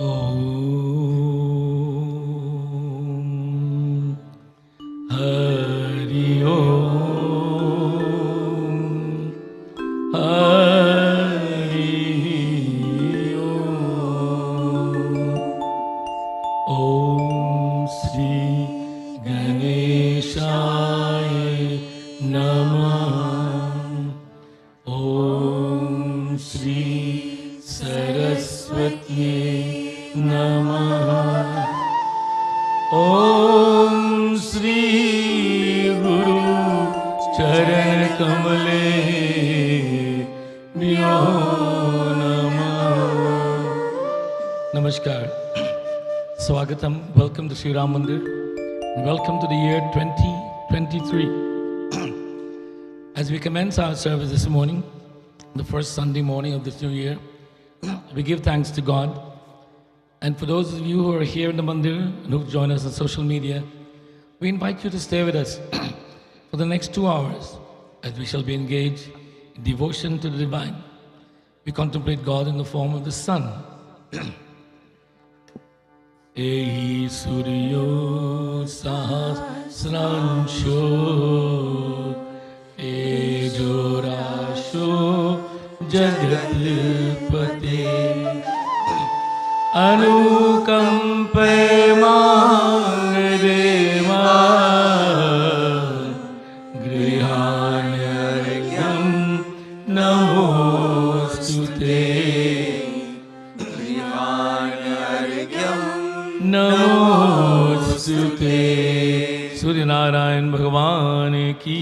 Om Hari Om Hari Om Om Shri Ganeshaya Namah Om Shri Saraswati Namah Om Shri Guru Charan Kamale Vyo Namah. Namaskar. Swagatam. Welcome to Sri Ram Mandir. And welcome to the year 2023. As we commence our service this morning, the first Sunday morning of this new year, we give thanks to God. And for those of you who are here in the Mandir and who've joined us on social media, we invite you to stay with us for the next 2 hours as we shall be engaged in devotion to the divine. We contemplate God in the form of the sun. Ehi suryo sahasransho ejo rasho jagatpate Anukampe Mangadeva Grihanyargyam Namostute Grihanyargyam Namostute Surya Narayan Bhagavan Ki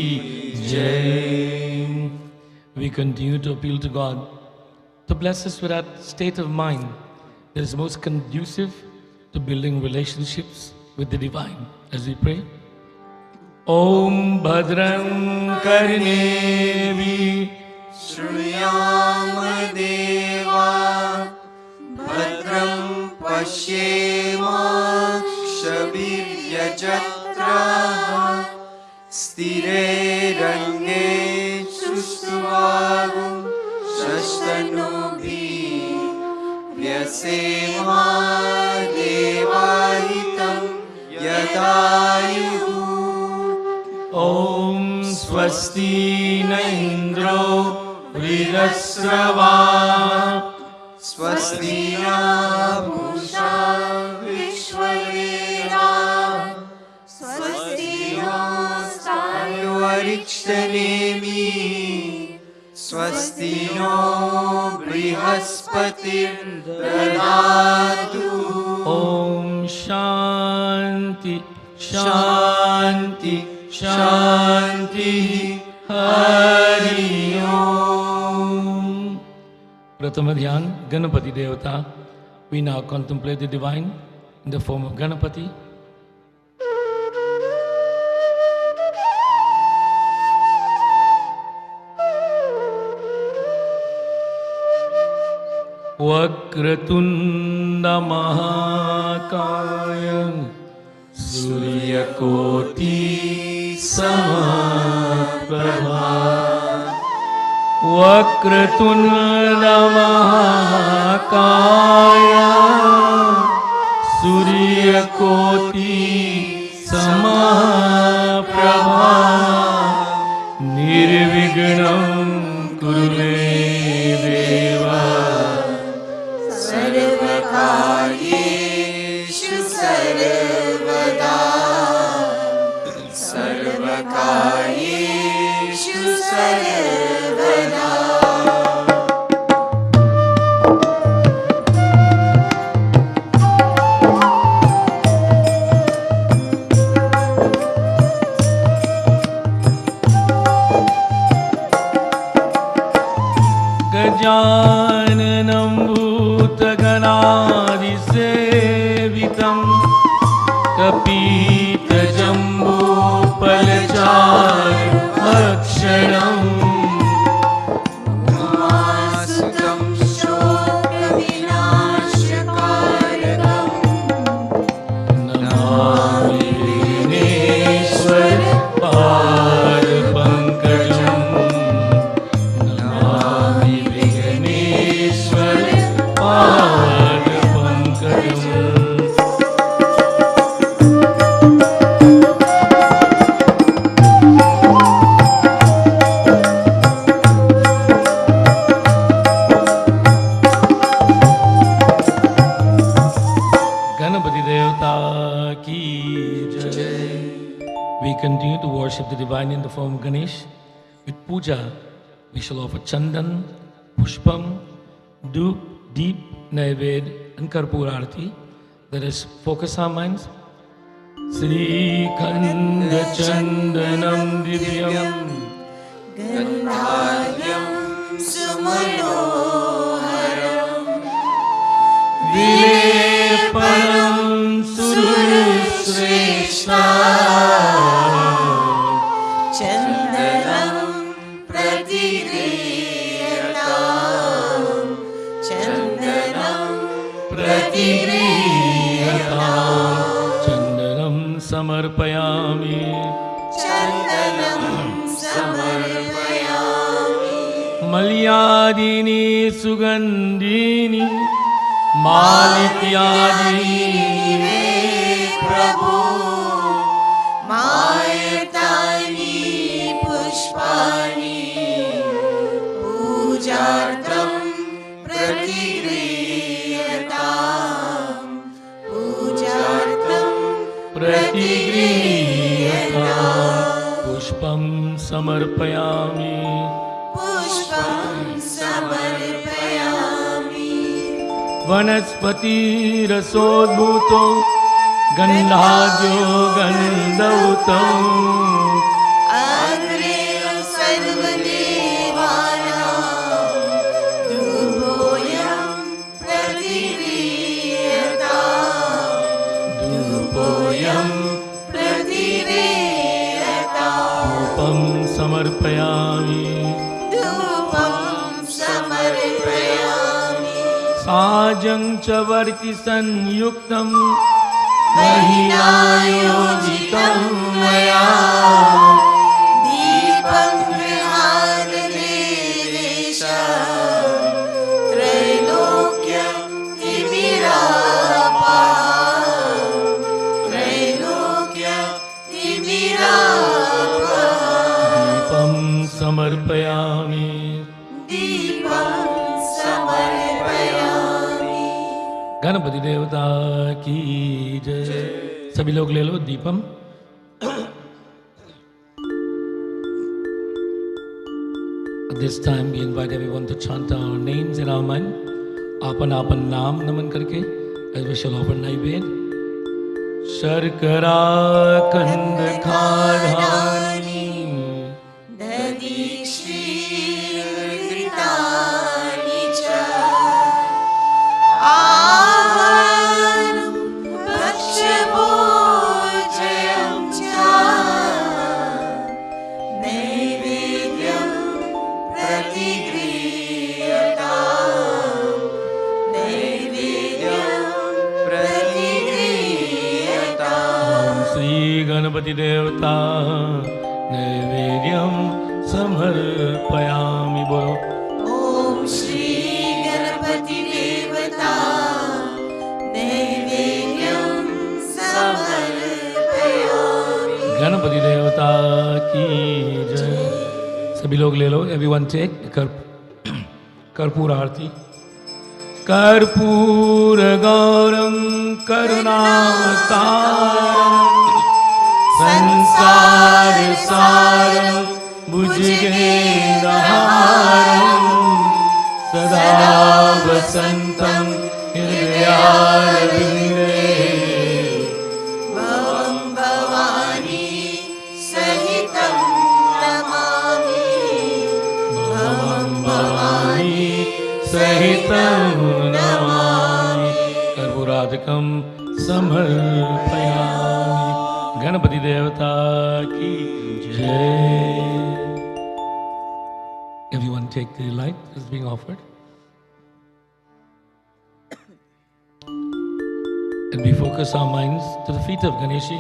Jai. We continue to appeal to God to bless us with that state of mind that is most conducive to building relationships with the divine. As we pray, Om Bhadram Karnevi Shriyam Deva Bhadram Pashyema Kshabhiryajatra Stire Range Sustuvagum Shashtanubhi Vyasema Devahitam Yadayuhu Om Swasti Naindro Vrigasrava Swasti na Bhusha Vishwavera Swasti no Stanuvarikshanemi Swasti no Brihaspatir Dadatu. Om Shanti Shanti Shanti Hari Om. Pratama Dhyan, Ganapati Devata. We now contemplate the divine in the form of Ganapati. Vakratunda Mahakaya Suryakoti Samaprabha Vakratunda Mahakaya Suryakoti Samaprabha Nirvignam Kurme Deva Sarvakaryeshu sarvada Sarvakaryeshu sarvada Gajananam Bhutaganaadisevitam Kapita Jambu Palachar Aksharam Umasukam Shoka Vinashakarakam Namami Vigneshwar Pad Pankajam Namami Vigneshwar Pad Pankajam continue to worship the divine in the form of Ganesh. With puja, we shall offer chandan, pushpam, doop, deep, naived, and karpur aarti. Let us focus our minds. Sri Khanda Chandanam Divyam Gandharyam Sumanoharam Vilepanam Surushreshta Chandanam Pratigriyatam Chandanam Pratigriyatam Chandanam Samarpayami Chandanam Samarpayami Malyadini Sugandhini Malikyadini Prabhu Mayatani Pushpani Pujartam Pratigriyatam Pujartam Pratigriyatam Pushpam Samarpayami Pushpam Samarpayami Vanaspati Rasodbhuto Gandhadyo Gandhautam Agre Sarvadevanam Duboyam Pratigriyatam Duboyam Pratigriyatam Upam Samarpayami Dupam Samarpayami Sajang Chavarti Sanyuktam Mahinayojitam Maya Deepam Grihana Devesha Trailokya Timirapa Trailokya Timirapa Upam Samarpayami Deepam Samarpayami Ganpati देवता की जय सभी लोग ले लो Deepam At this time we invite everyone to chant our names in our mind आपन आपन नाम नमन करके as we shall offer नैवेद्य शर्करा कंद खाधानी ददीक्षीर्घृतानि च आहारं भक्ष्यभोज्यं च नैवेद्यं प्रतिगृह्यताम् नैवेद्यं प्रतिगृह्यताम् ओम श्री गणपति देवता नैवेद्यम समर्पयामि बोलो ॐ श्री गणपति देवता नैवेद्यं समर्पयामि गणपति देवता की जय सभी लोग ले लो एवरीवन टेक कर्पूर आरती कर्पूर गौरम करुणावतारम संसार सारम भुजगेन्द्रहारम सदा वसन्तं हृदयारविन्दे भवं भवानी सहितं नमामि भवं भवानी सहितं नमामि कर्पूरादिकं समर्पयामि गणपति देवता की जय Everyone take the light that's being offered. And we focus our minds to the feet of Ganeshi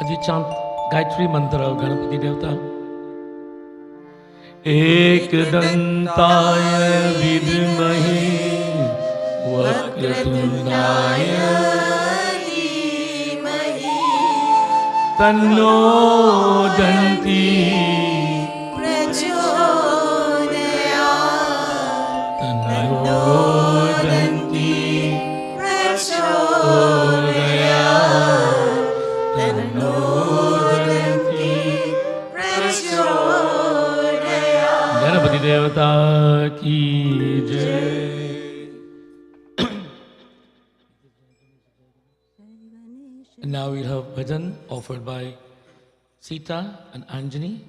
as we chant Gayatri Mantra of Ganapati Devata. Ekdantaya vidmahi vakrtundaya धीमहि tanno danti प्रचोदयात् tanno danti प्रचोदयात् tanno And now we'll have Bhajan offered by Sita and Anjani.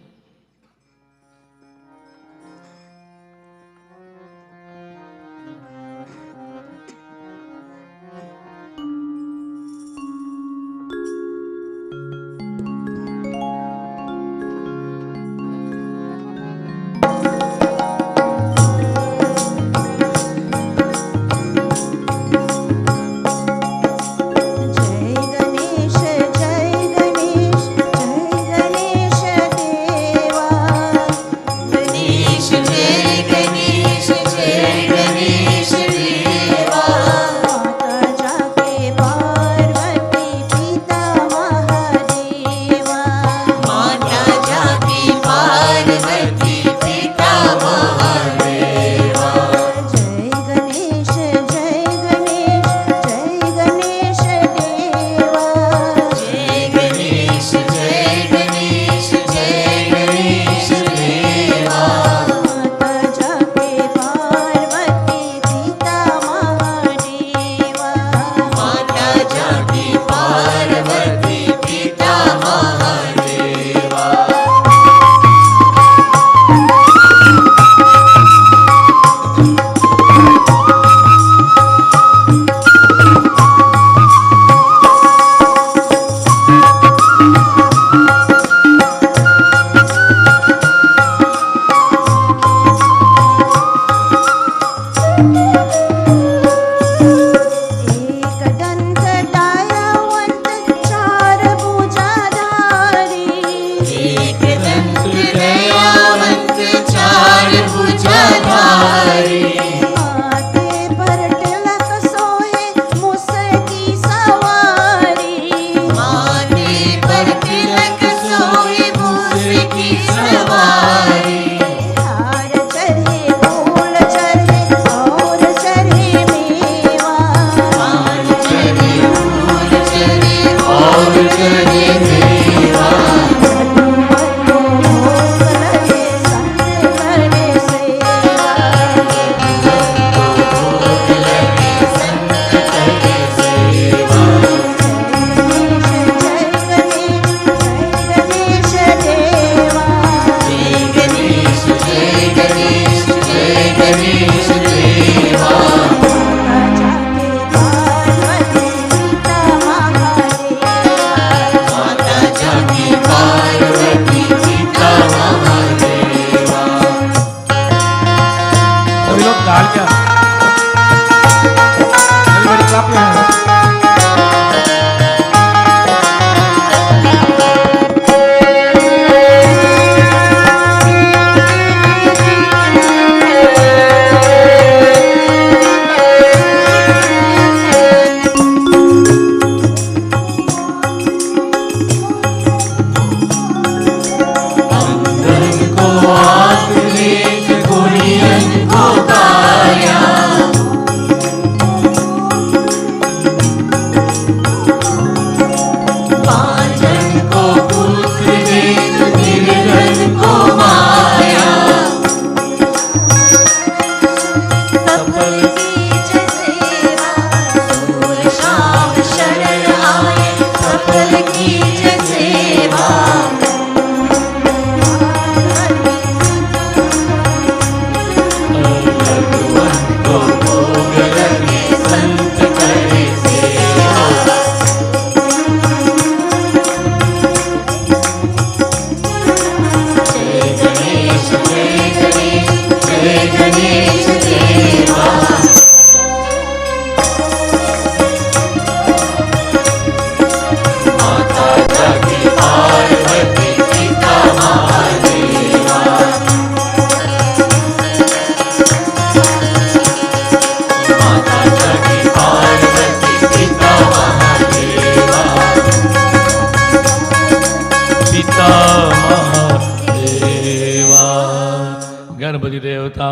Ganpati देवता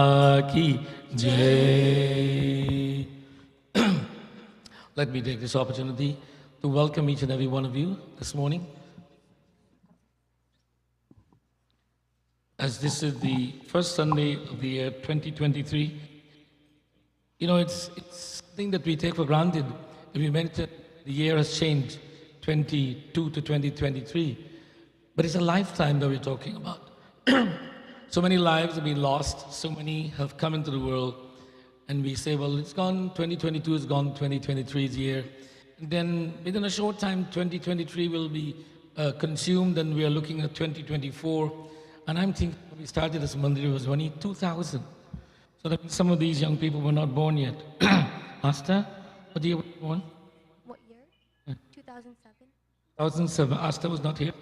की जय. Let me take this opportunity to welcome each and every one of you this morning. As this is the first Sunday of the year 2023, you know, it's something that we take for granted. If we mention the year has changed, 2022 to 2023. But it's a lifetime that we're talking about. So many lives have been lost, so many have come into the world, and we say, well, it's gone, 2022 is gone, 2023 is here. And then within a short time, 2023 will be consumed, and we are looking at 2024. And I'm thinking, when we started this Mandir, it was only 2000. So that means some of these young people were not born yet. Asta, what year were you born? What year? 2007. 2007. Asta was not here.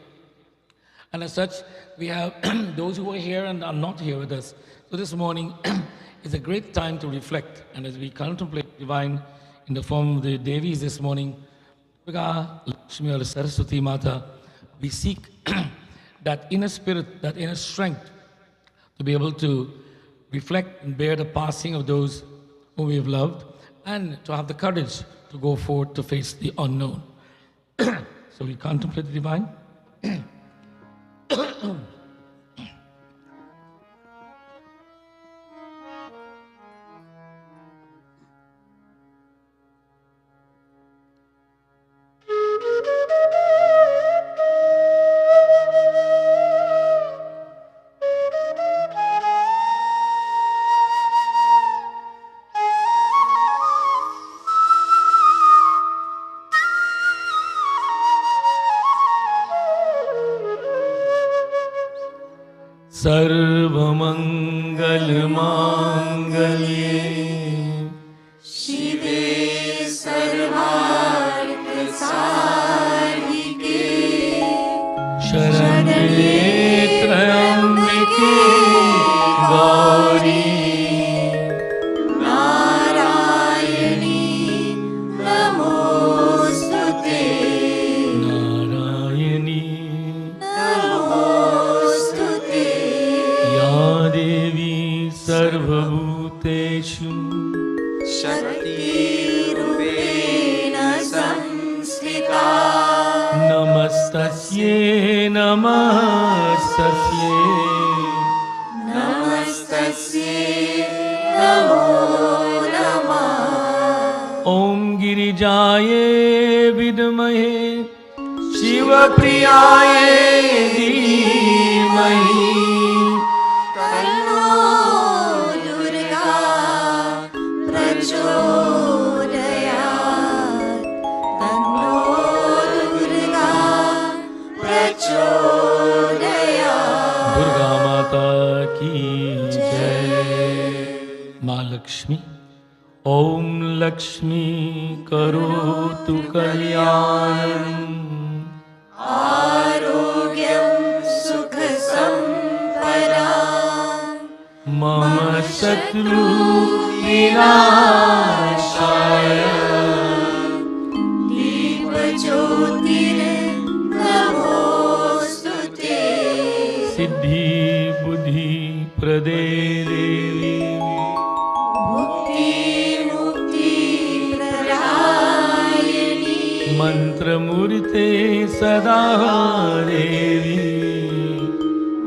And as such, we have those who are here and are not here with us. So this morning is a great time to reflect. And as we contemplate divine in the form of the Devis this morning, Durga, Lakshmi or Saraswati Mata, we seek that inner spirit, that inner strength to be able to reflect and bear the passing of those whom we have loved, and to have the courage to go forward to face the unknown. So we contemplate the divine. सर्वमंगलमांगल्ये शिवे सर्वार्थसाधिके शरण्ये त्र्यंबके गौरी नारायणी नमोस्तुते नारायणी नमोस्तुते या देवी सर्वभूतेषु शक्तिरूपेण संस्थिता नमस्तस्यै नमस्तस्यै नमस्तस्यै नमो नमः ॐ गिरिजायै विद्महे शिवप्रियायै धीमहि तन्नो दुर्गा प्रचोदयात् तन्नो दुर्गा प्रचोदयात् दुर्गा माता की जय। माँ लक्ष्मी, ॐ लक्ष्मी करोतु कल्याणम् आरोग्यं सुखसम्पदाम् मम शत्रु विनाशाय दीपज्योतिर्नमोस्तुते सिद्धि बुद्धि प्रदे देवी मुक्तिप्रदायिनी मंत्रमूर्ते सदा देवी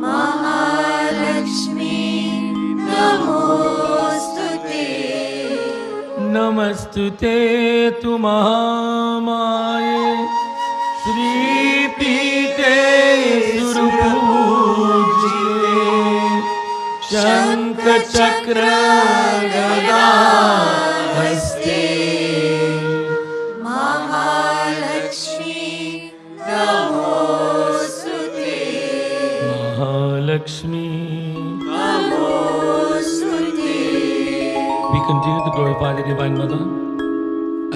महालक्ष्मी नमोस्तुते नमस्तुते तु महामाये श्रीपीठे सुरपूज्ये शङ्खचक्र गदा हस्ते महालक्ष्मी नमोस्तुते महालक्ष्मी। नमोस्तुते We continue to glorify the Divine Mother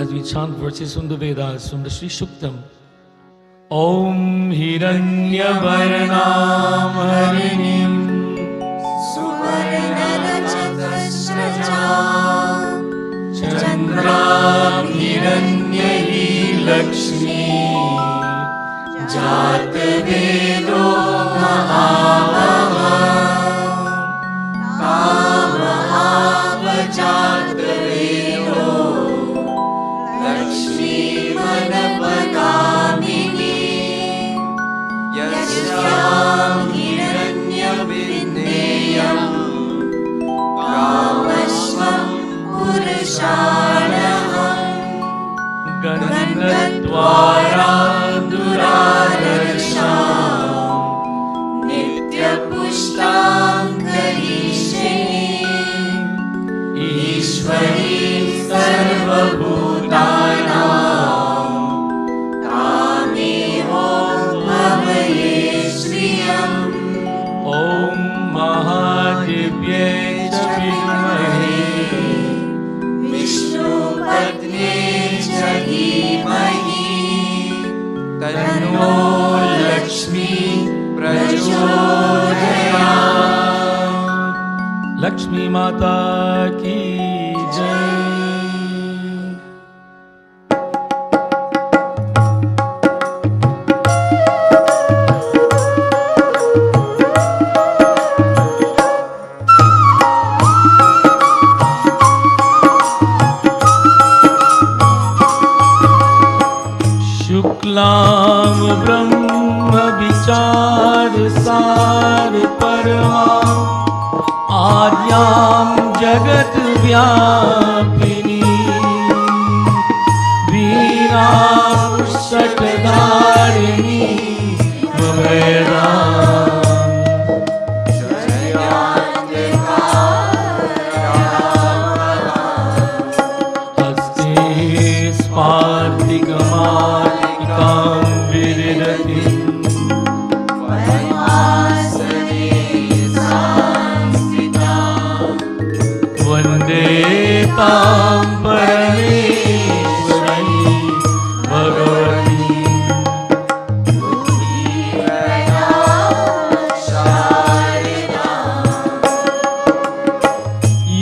as we chant verses from the Vedas, from the Sri Shuktam. Om Hiranyavarnam Harinim सुवर्णरजतस्रजाम् Chandram Hiranyahi Lakshmi Jatavedo Mahavaha तामहावजातवेदो लक्ष्मीवनपगामिनी यस्यां हिरण्यविन्देयम् कामस्वं पुरुषाणहम् Gandhatwara नो लक्ष्मी प्रचोदयात्। लक्ष्मी माता की जय। शुक्लां ब्रह्म विचार सार परमा आद्यां जगत व्यापिनी वीणा पुस्तकधारिणी वेदा हस्ते स्पार्तिकमालिकां विरतिं वन्दे तां परमेश्वरी भगवती।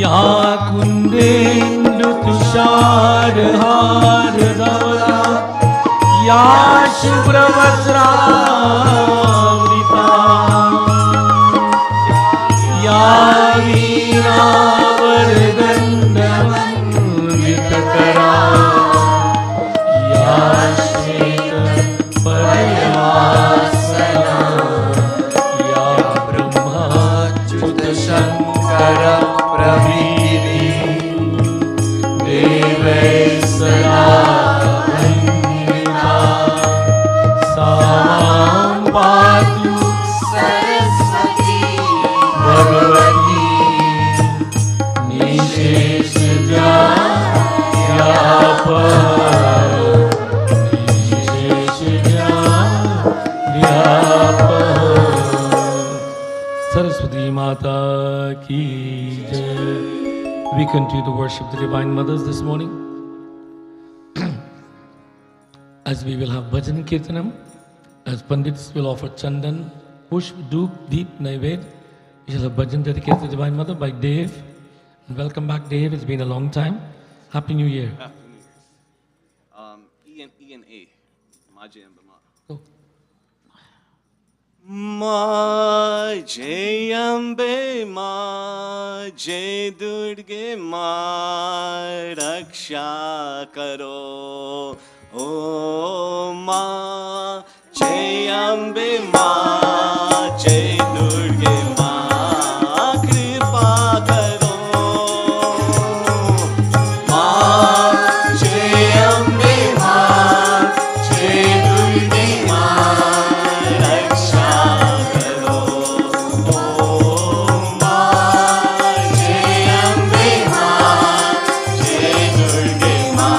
या कुन्देन्दुतुषारहार धवला या शुभ्रवस्त्रावृता या वीणावरदण्डवन्दितकरा या श्वेतपरमासना या ब्रह्माच्युतशङ्कर प्रभृति देवै सदा वन्दिता सा मां पातु Saraswati Bhagwati Saraswati Mata ki jai. We continue to worship the Divine Mothers this morning. As we will have Bhajan Kirtanam, as Pandits will offer Chandan, Pushp, Doop, Deep, Naived. We shall have Bhajan dedicated to the Divine Mother by Dave. And welcome back, Dave. It's been a long time. Happy New Year. Happy New Year. E and A. Maje and Bama. Go. Ma Jai Ambe Ma Jai Durge Ma Raksha Karo. O Ma Jai Ambe Ma Jai Durge Ma Kripa Karo. Ma Jai Ambe Ma Jai Durge Ma Raksha Karo. O Ma Jai Ambe Ma Jai Durge Ma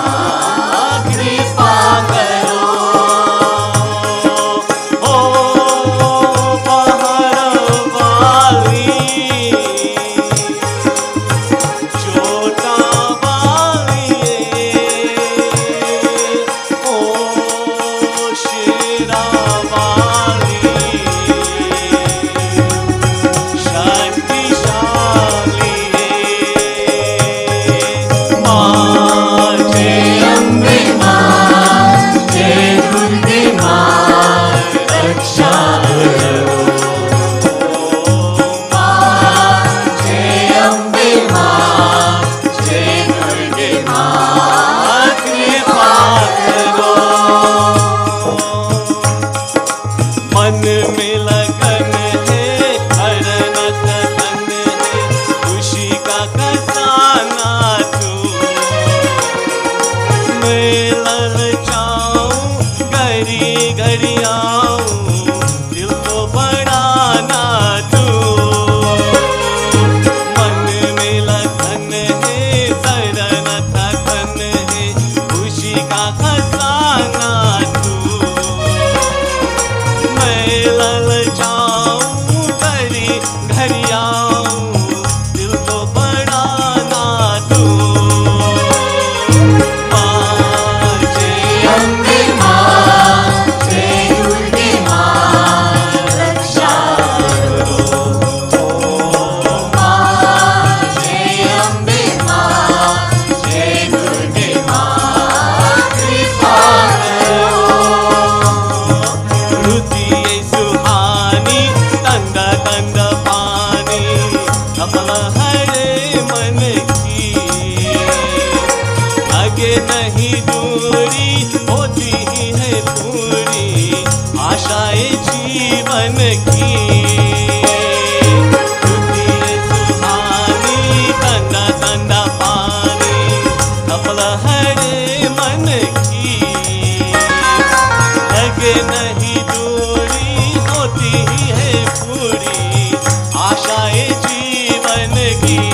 Kripa Karo. O Paharavali Chota Bali O Shira Bali Shakti Shali Ma Jai Ambe Ma Jai Durge Ma Raksha Karo. Ma Jai Ambe Ma Jai Durge Ma Kripa Karo. मन में लगन है हरन तन है खुशी का खजाना तू मैं ललचाऊं घड़ी घड़ी आऊं दिल को बढ़ाना तू मन में लगन है हरन तन है खुशी का खजाना तू मैं ललचाऊं घड़ी घड़ी आऊं दिल को बढ़ाना तू। Ma Jai नहीं दूरी होती ही है पूरी आशाएं जीवन की होती है सुहानी ठंडा ठंडा पानी लहरे मन की लगे नहीं दूरी होती ही है पूरी आशाएं जीवन की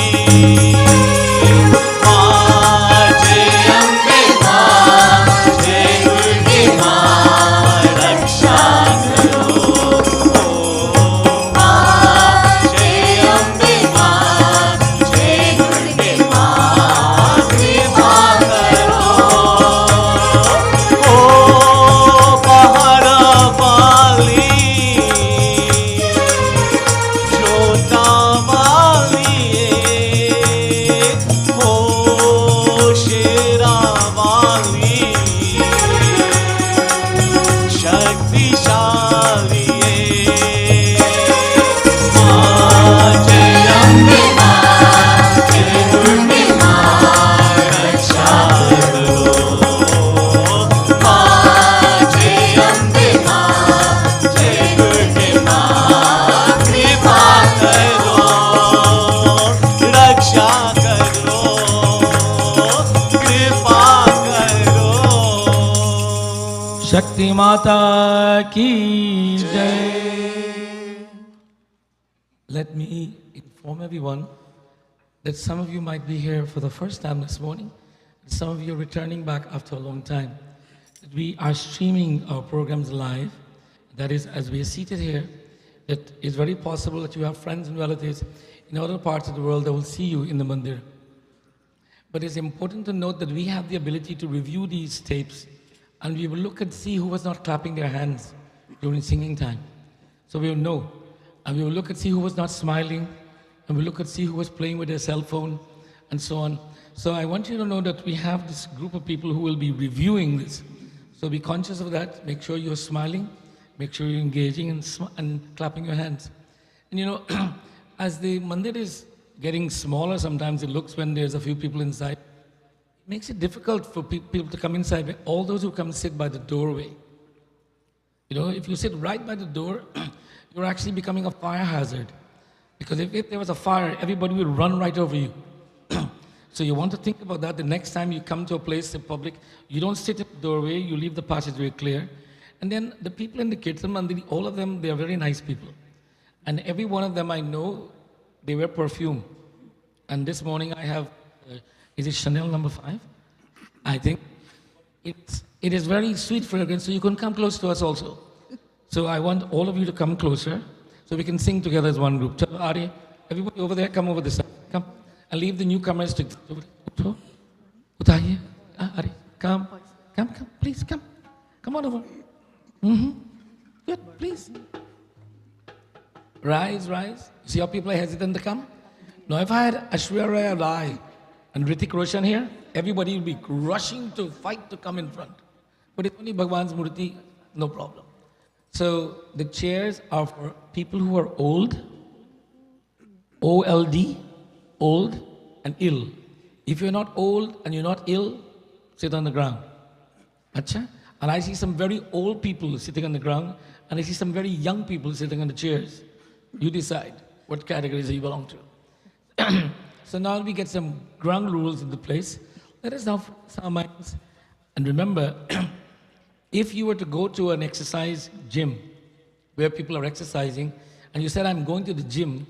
शक्ति माता की जय. Let me inform everyone that some of you might be here for the first time this morning. Some of you are returning back after a long time. We are streaming our programs live. That is, as we are seated here, it is very possible that you have friends and relatives in other parts of the world that will see you in the Mandir. But it's important to note that we have the ability to review these tapes, and we will look and see who was not clapping their hands during singing time. So we will know. And we will look and see who was not smiling, and we'll look and see who was playing with their cell phone, and so on. So I want you to know that we have this group of people who will be reviewing this. So be conscious of that. Make sure you're smiling. Make sure you're engaging and clapping your hands. And you know, as the mandir is getting smaller, sometimes it looks when there's a few people inside. It makes it difficult for people to come inside. All those who come sit by the doorway. You know, if you sit right by the door, you're actually becoming a fire hazard. Because if there was a fire, everybody will run right over you. So you want to think about that the next time you come to a place in public. You don't sit at the doorway, you leave the passageway clear. And then the people in the Kirtan Mandir, all of them, they are very nice people. And every one of them I know, they wear perfume. And this morning I have, is it Chanel number 5? I think it is very sweet fragrance, so you can come close to us also. So I want all of you to come closer so we can sing together as one group. Chalo, Aarti, everybody over there, come over this side. Come. And leave the newcomers to Utaiye. Aarti, come. Come, please, come. Come on over. Good, please. Rise. See how people are hesitant to come? Now, if I had Aishwarya Rai and Hrithik Roshan here, everybody would be rushing to fight to come in front. But if only Bhagwan's Murti, no problem. So the chairs are for people who are old, O-L-D, old, and ill. If you're not old and you're not ill, sit on the ground. Acha? And I see some very old people sitting on the ground, and I see some very young people sitting on the chairs. You decide what categories you belong to. So now we get some ground rules in the place. Let us now focus our minds. And remember, if you were to go to an exercise gym where people are exercising, and you said, I'm going to the gym,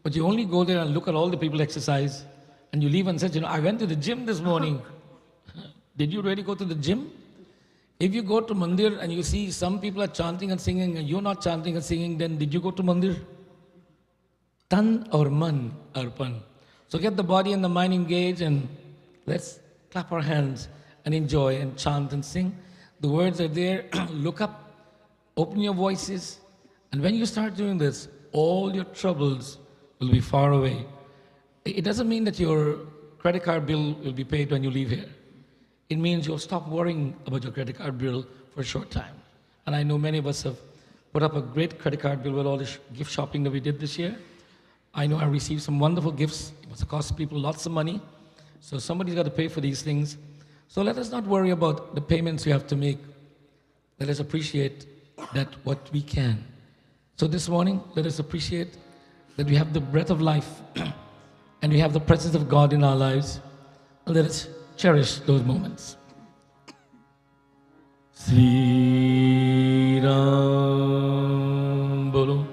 but you only go there and look at all the people exercise, and you leave and say, you know, I went to the gym this morning. Did you really go to the gym? If you go to Mandir and you see some people are chanting and singing, and you're not chanting and singing, then did you go to Mandir? Tan or man arpan. So get the body and the mind engaged, and let's clap our hands and enjoy and chant and sing. The words are there. Look up, open your voices, and when you start doing this, all your troubles will be far away. It doesn't mean that your credit card bill will be paid when you leave here. It means you'll stop worrying about your credit card bill for a short time. And I know many of us have put up a great credit card bill with all the gift shopping that we did this year. I know I received some wonderful gifts. It must have cost people lots of money. So somebody's got to pay for these things. So let us not worry about the payments we have to make. Let us appreciate that what we can. So this morning, let us appreciate that we have the breath of life and we have the presence of God in our lives. Let us cherish those moments. Sri Ram Bolo.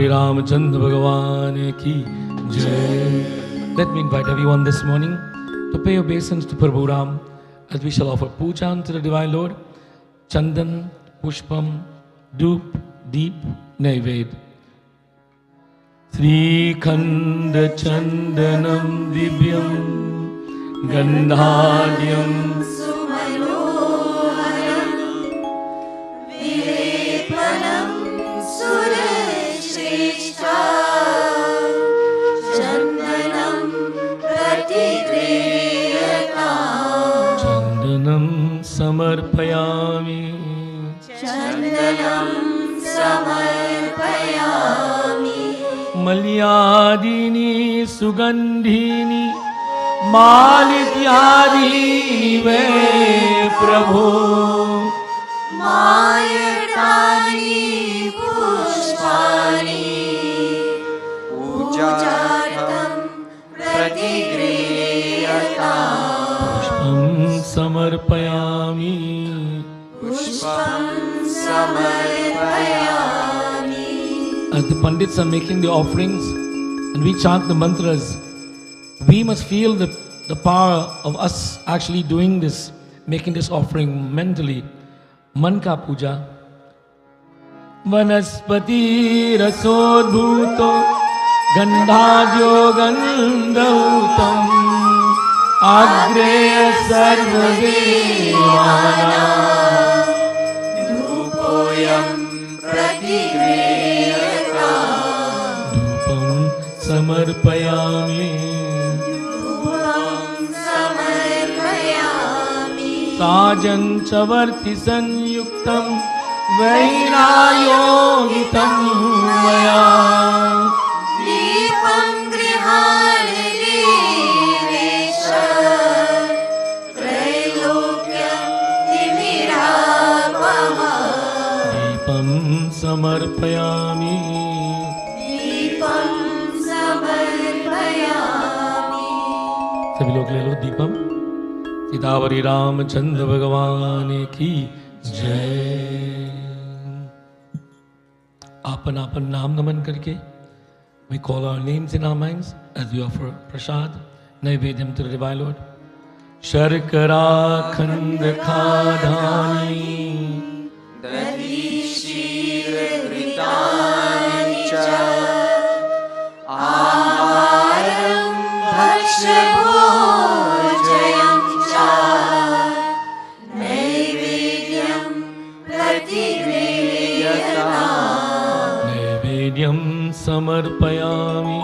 Ramchandra Bhagavan ki jai. Let me invite everyone this morning to pay obeisance to Prabhu Ram as we shall offer puja unto the Divine Lord. Chandan, Pushpam, Doop, Deep, Naived. Sri Khanda Chandanam Divyam Gandhadyam Samarpayami. Chandanam samarpayami. Malyadini Sugandhini Malityadini ve Prabhu. Mayatani pushpani pujartam pratigriyata. Samarpayami. Pushpam samarpayami. As the Pandits are making the offerings and we chant the mantras, we must feel the the power of us actually doing this, making this offering mentally. Man ka puja. Vanaspati rasodbhuto gandhajyo gandhautam agreya sarvadevana Dhupoyam pratigrehyata dhupam samarpayami Dhupam samarpayami sajan chavarti sanyuktam vainayogitam maya Deepam grihane devesha Trailokyam timirapaha deepam samarpayami Deepam samarpayami सभी लोग ले लो दीपम सीतावरी रामचंद्र भगवान की जय आपन आपन नाम नमन करके we call our names in our minds as we offer prasad naivedyam to the divine lord sharkara khand khadani Dadi shirgritani cha Aharam bhakshbhojayam cha Naivedyam pratigrehyata naivedyam samarpayami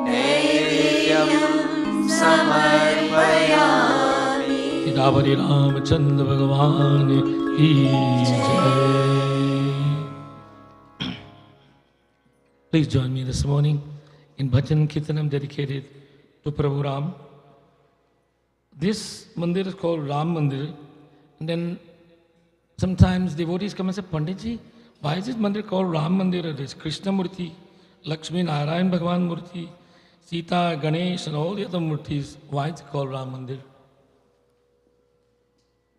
Naivedyam samarpayami सीतावरी Ramchandra भगवान की जय Please join me this morning in Bhajan Kirtanam dedicated to Prabhu Ram. This mandir is called Ram Mandir. And then sometimes devotees come and say, Panditji, why is this mandir called Ram Mandir? There is Krishna Murti, Lakshmi Narayan Bhagavan Murti, Sita, Ganesh and all the other Murtis. Why is it called Ram Mandir?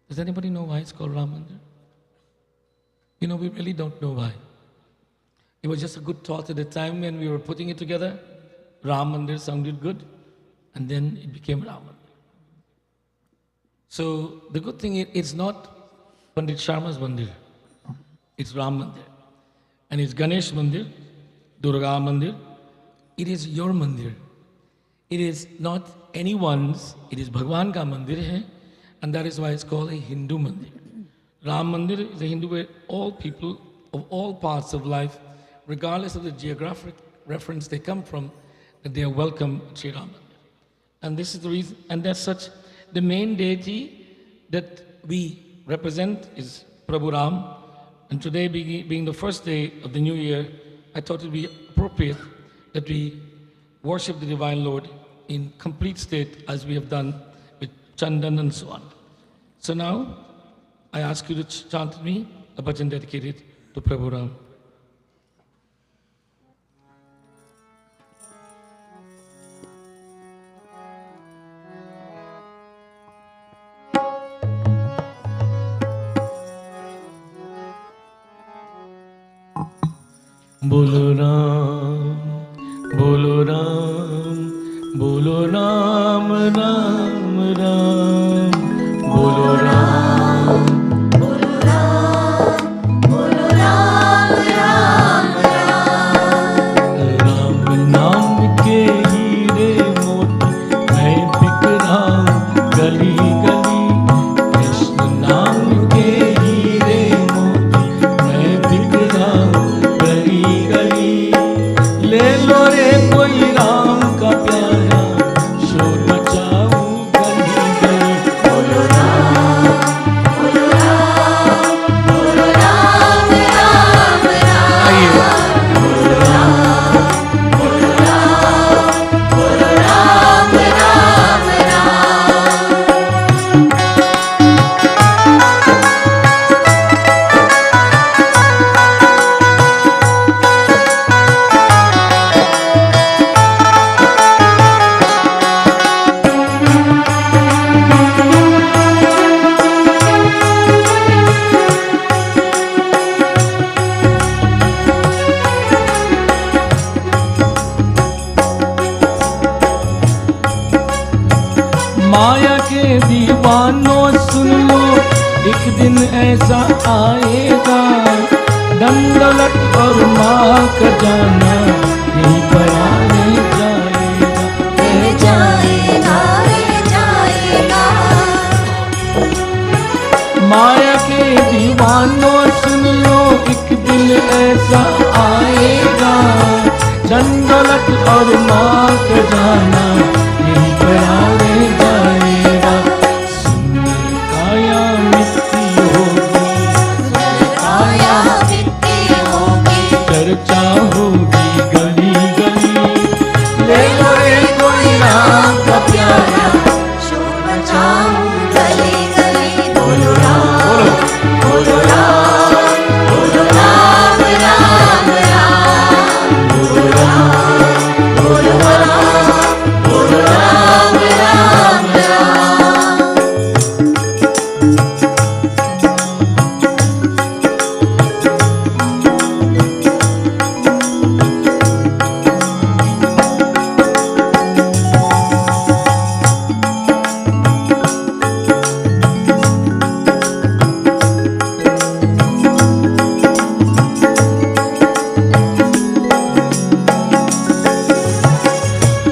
Does anybody know why it's called Ram Mandir? You know, we really don't know why. It was just a good thought at the time when we were putting it together. Ram Mandir sounded good, and then it became Ram Mandir. So the good thing is, it's not Pandit Sharma's Mandir. It's Ram Mandir. And it's Ganesh Mandir, Durga Mandir. It is your Mandir. It is not anyone's, it is Bhagwan ka Mandir hai, and that is why it's called a Hindu Mandir. Ram Mandir is a Hindu where all people of all parts of life, regardless of the geographic reference they come from, that they are welcome at Sri Ram Mandir. And this is the reason, and as such, the main deity that we represent is Prabhu Ram. And today being the first day of the new year, I thought it would be appropriate that we worship the Divine Lord in complete state as we have done with Chandan and so on. So now, I ask you to chant with me a bhajan dedicated to Prabhu Ram. Bolo Ram, Bolo Ram, Bolo Ram, Ram, Ram, Bolo Ram, Bolo Ram, Bolo Ram, Ram, Ram Ram नाम के हीरे मोती मैं बिक रहा हूँ गली गली कृष्ण नाम के हीरे मोती मैं बिक रहा हूँ गली गली ले लो रे कोई राम का प्यारा शोर मचाऊं गली गली Bolo Ram, के दीवानों सुन लो, एक दिन ऐसा आएगा, धन दौलत और माँ का जाना यहीं पर आने जाएगा। रह जाएगा, रह जाएगा। माया के दीवानों सुन लो, एक दिन ऐसा आएगा, धन दौलत और माँ का जाना यहीं पर आने जाएगा। सुंदर काया मिट्टी होगी, काया मिट्टी होगी, चर्चा होगी गली गली, ले लो रे कोई राम का प्यारा, शोर मचाऊं गली गली। बोलो राम, बोलो राम, बोलो राम राम राम। बोलो राम, बोलो राम, बोलो राम राम राम।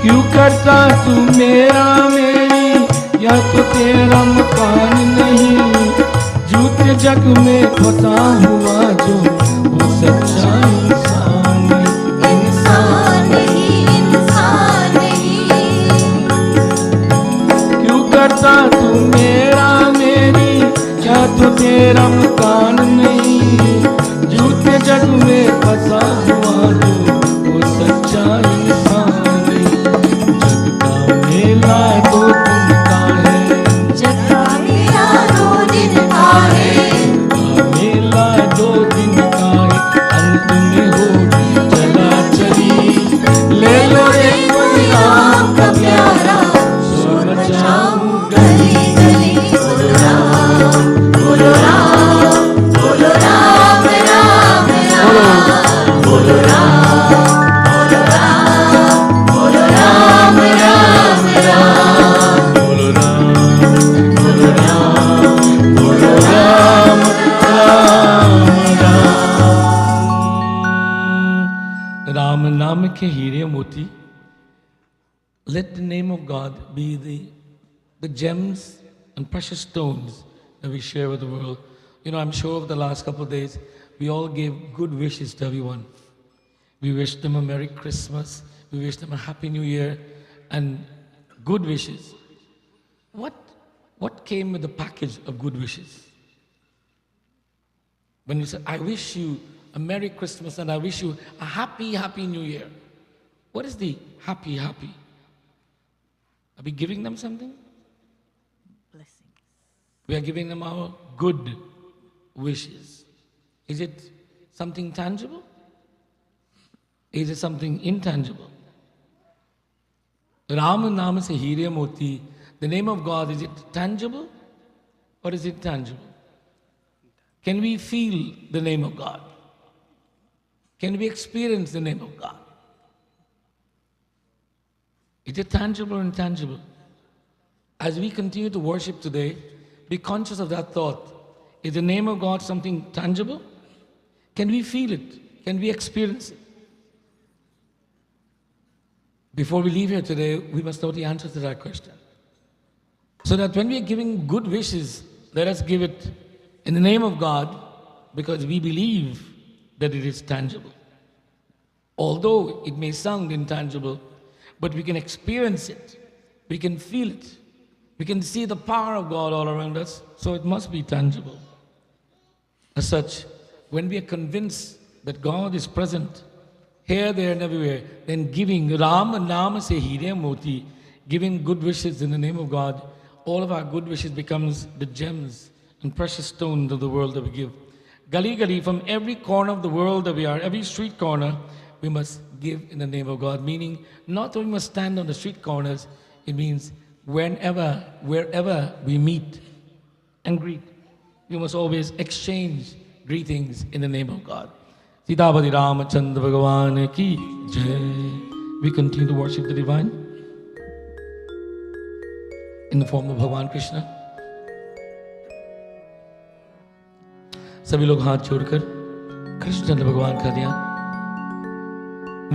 क्यों करता तू मेरा मेरी, या तो तेरा मकान नहीं, झूठे जग में फंसा हुआ जो वो सच्चा इंसान नहीं। इंसान नहीं, इंसान नहीं। क्यों करता तू मेरा मेरी, या तो तेरा मकान नहीं, झूठे जग में फंसा हुआ जो वो सच्चा इंसान नहीं। जग का मेला दो दिन का है, जग का मेला 2 दिन का है, का मेला 2 दिन का है, अंत में होगी चला चली। ले लो रे कोई राम का प्यारा, शोर मचाऊं गली गली। बोलो राम, बोलो राम, बोलो राम राम राम। बोलो राम, बोलो राम, बोलो राम राम राम। बोलो राम, बोलो राम, बोलो राम राम राम। राम नाम के हीरे मोती. Let the name of God be the gems and precious stones that we share with the world. You know, I'm sure over the last couple of days, we all gave good wishes to everyone. We wished them a Merry Christmas, we wished them a Happy New Year, and good wishes. What came with the package of good wishes? When you say, I wish you a Merry Christmas and I wish you a happy, happy New Year. What is the happy, happy? Are we giving them something? Blessings. We are giving them our good wishes. Is it something tangible? Is it something intangible? Ram Naam se Hirya Moti, the name of God, is it tangible or is it tangible? Can we feel the name of God? Can we experience the name of God? Is it tangible or intangible? As we continue to worship today, be conscious of that thought. Is the name of God something tangible? Can we feel it? Can we experience it? Before we leave here today, we must know the answer to that question. So that when we are giving good wishes, let us give it in the name of God, because we believe that it is tangible. Although it may sound intangible, but we can experience it, we can feel it, we can see the power of God all around us, so it must be tangible. As such, when we are convinced that God is present here, there, and everywhere, then giving Ram Naam se Hirya Moti, giving good wishes in the name of God, all of our good wishes becomes the gems and precious stones of the world that we give. Gali gali, from every corner of the world that we are, every street corner, we must give in the name of God. Meaning, not only must stand on the street corners, it means wherever we meet and greet, we must always exchange greetings in the name of God. Sitapati Ramachandra Bhagavan ki jai. We continue to worship the divine. in the form of Bhagwan Krishna. सभी लोग हाथ जोड़कर कृष्ण भगवान का ध्यान।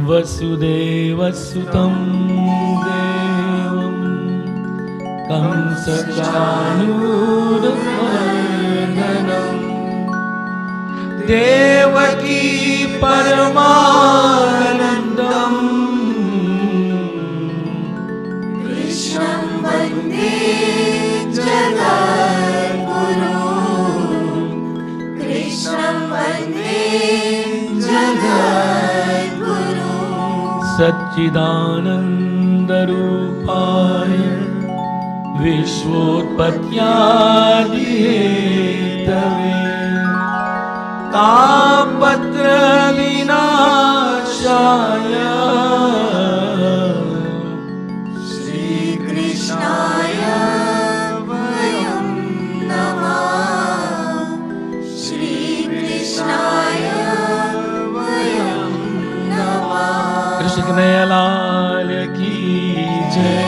वसुदेवसुतं देवं कंसचाणूरमर्दनं देवकी परमानन्दम् कृष्णं वन्दे जगद्गुरुं कृष्णं वन्दे जगद्गुरुं सच्चिदानन्दरूपाय विश्वोत्पत्त्यादिहेतवे तापत्रविनाशाय श्रीकृष्णाय वयं नमः श्रीकृष्णाय वयं नमः कृष्ण कन्हैयालाल की जय।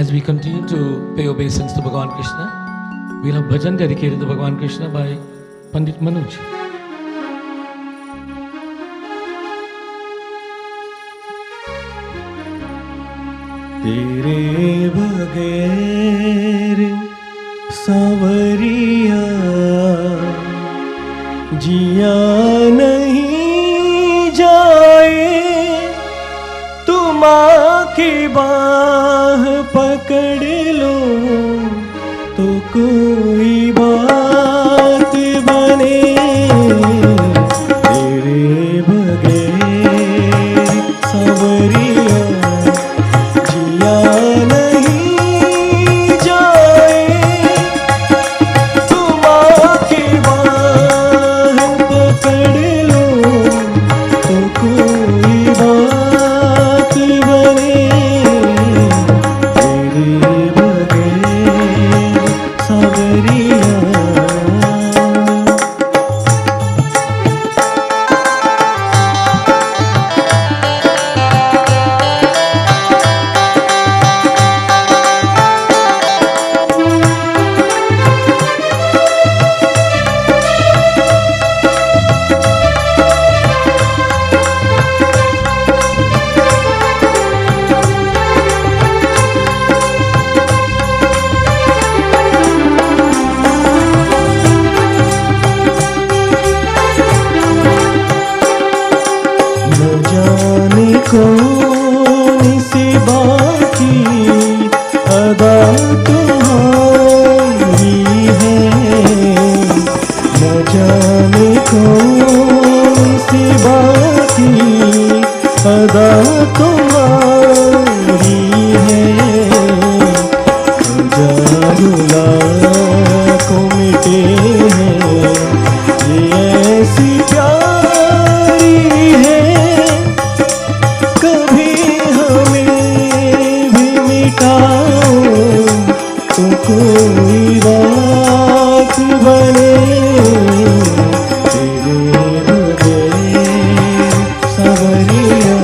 As we continue to pay obeisance to Bhagavan Krishna, we'll have bhajan dedicated to Bhagavan Krishna by Pandit Manoj. तेरे बगैर सांवरिया जिया नहीं जाए, तुम आके बाह पकड़ लो तो कोई बात बने। तेरे बगैर सांवरिया जिया नहीं जाए, तुम आके बाह पकड़ लो तो कोई बात बने। तेरे बगैर सांवरिया न जाने कौन सी बाकी अदा तुम्हारी है, न जाने कौन सी बाकी अदा तुम्हारी है। जानो लाखों मिटे हैं ये ऐसी प्यारी है, कभी हमें भी मिटाओ तो कोई बात बने। तेरे बगैर सांवरिया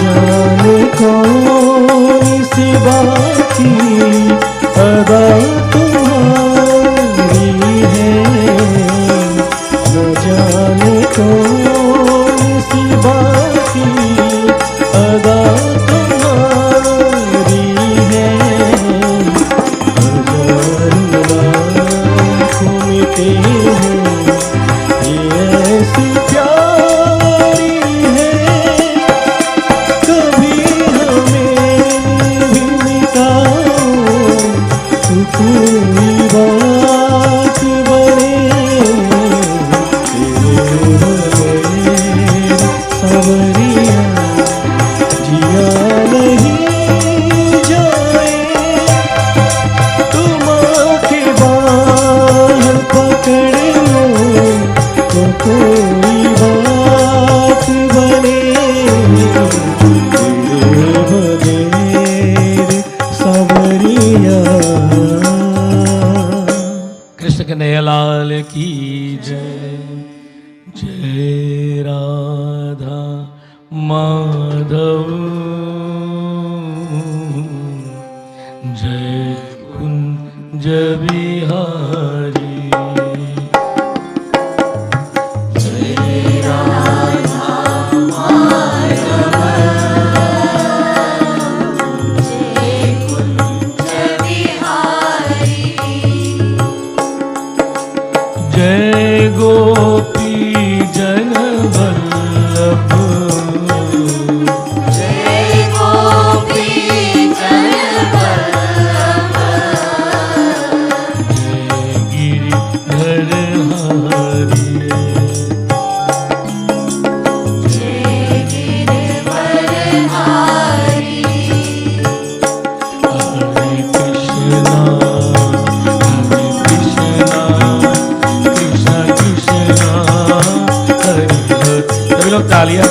जाने कौन सी बाकी अदा तुम्हारी है, न जाने कौन सी बाकी अदा तुम्हारी है। हजार लाखों मिटे हैं ये ऐसी प्यारी है, कभी हमें भी मिटाओ तो कोई बात कन्हैयालाल की जय। जय राधा माधव, जय कुंज बिहारी। जय गोपी जन वल्लभ, जय गोपी जन वल्लभ, जय गिरिधर हरि, जय गिरिवर हरि। हरे कृष्णा कृष्ण कृष्णा हरे हरे। सभी लोग तालियां।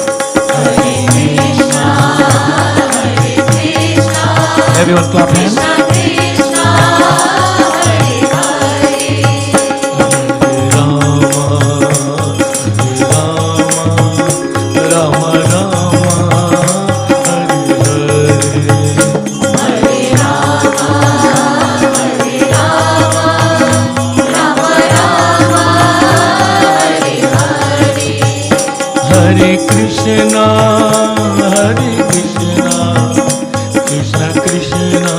Everyone clap hands. Krishna Hare Hare, Rama Rama Hare Hare, Hare Rama Hare Rama, Rama Rama Hare Hare, Hare Krishna Krishna Krishna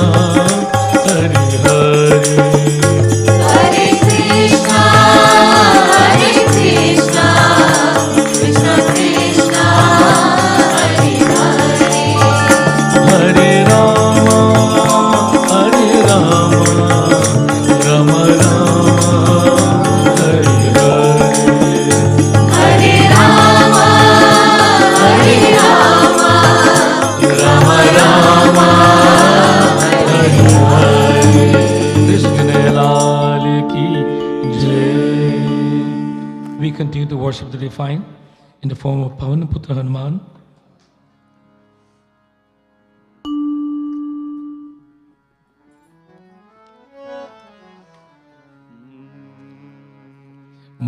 Hare Hare, Hare Krishna Krishna Krishna Hare Hare, Hare Rama Rama Rama Hare Hare, Hare Rama Rama Rama Hare Hare. Krishna ki jai. We continue to worship the divine in the form of Pavanaputra Hanuman.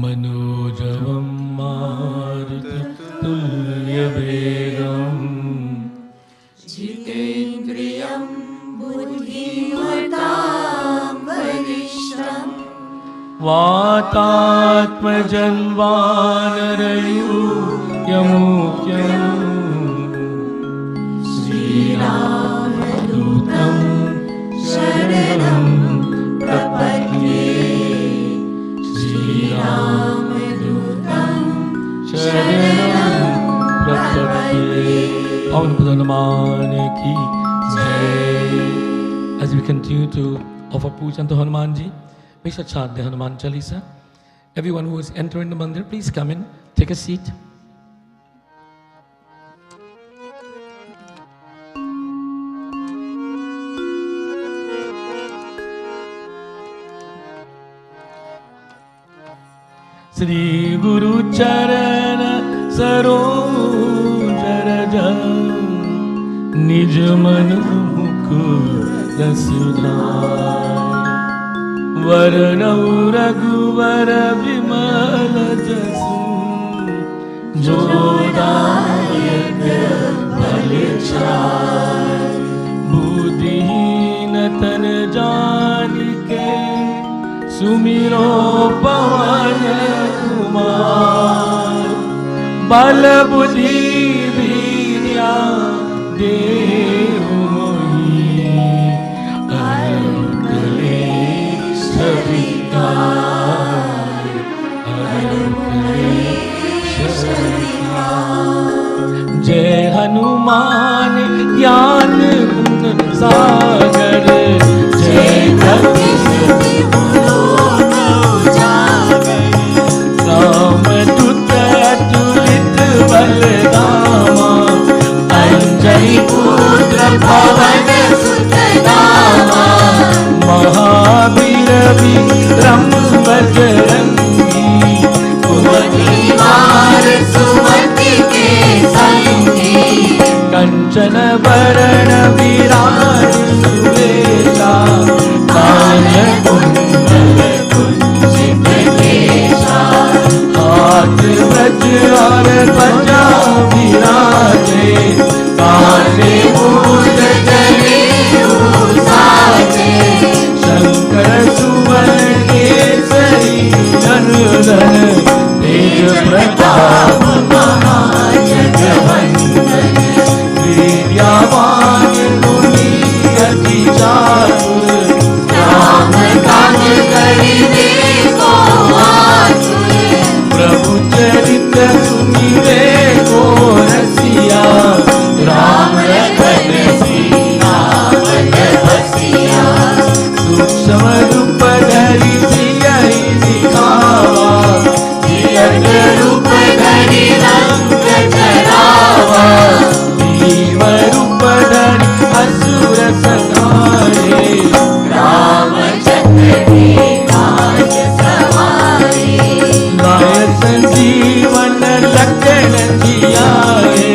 Manojavam Maruta Tulya Vegam, जितेन्द्रियं बुद्धिमतां वरिष्ठं, वातात्मजन्वानरयूथमुख्यम् श्रीरामदूतं शरणं प्रपद्ये, श्रीरामदूतं शरणं प्रपद्ये। Pavanaputra Hanuman ki jai. As we continue to offer puja to Hanumanji, we shall chant the Hanuman Chalisa. Everyone who is entering the mandir, please come in, take a seat. Shri Guru Charana Saroj Raja, Nij Manu Mukund Sudhar, Varanau Raghuvar Vimal Jasu, Jodayak Balchar, Buddhihin Tan Janike, Sumiro Pawan Kumar, Bal Buddhi Vidya Dehu Mohi, Arukale Savikar, Arukale Savikar. Jai Hanuman Gyan Gun Sagar, Jai Bhakti Siddhi Ram Dutta Tulit Balda, नंदन तेज प्रताप महाजगवंदन विद्यावान गुणी अति चातुर राम काज करिबे को आतुर प्रभु चरित सुनिबे को रसिया राम लखन सीता मन बसिया सूक्ष्म रूप धरि सियहि दिखावा जियत रूप धरि रंग चरावा जीव रूप धरि असुर संहारे रामचंद्र के काज सवारे लाय संजीवन लखन जियाए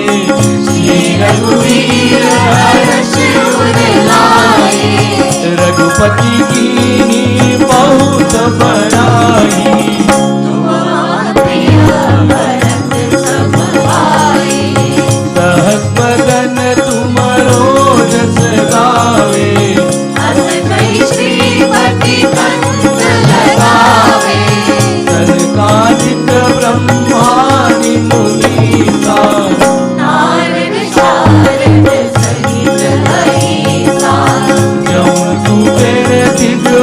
श्री रघुवीर हर्ष उर लाए रघुपति की बहुत बड़ाई तुम प्रिय भरत सब भाई सहस बदन तुमरो जस गावे अस कहि श्रीपति कंठ लगावे सनकादिक ब्रह्मादि मुनीसा नारद शारद सहित अहिसा जौं तू तेरे दिव्य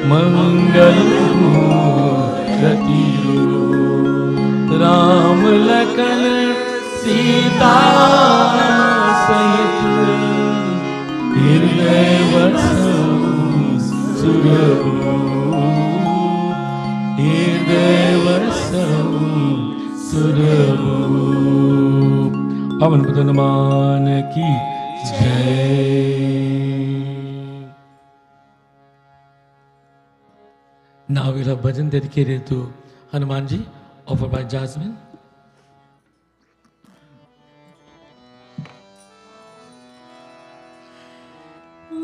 मंगल मूर्ति राम लखन सीता सहित हृदय वसौ सुरभूप हृदय वसौ सुरभूप। पवन सुत हनुमान की जय। Now we'll have bhajan dedicated to Hanumanji, offered by Jasmine.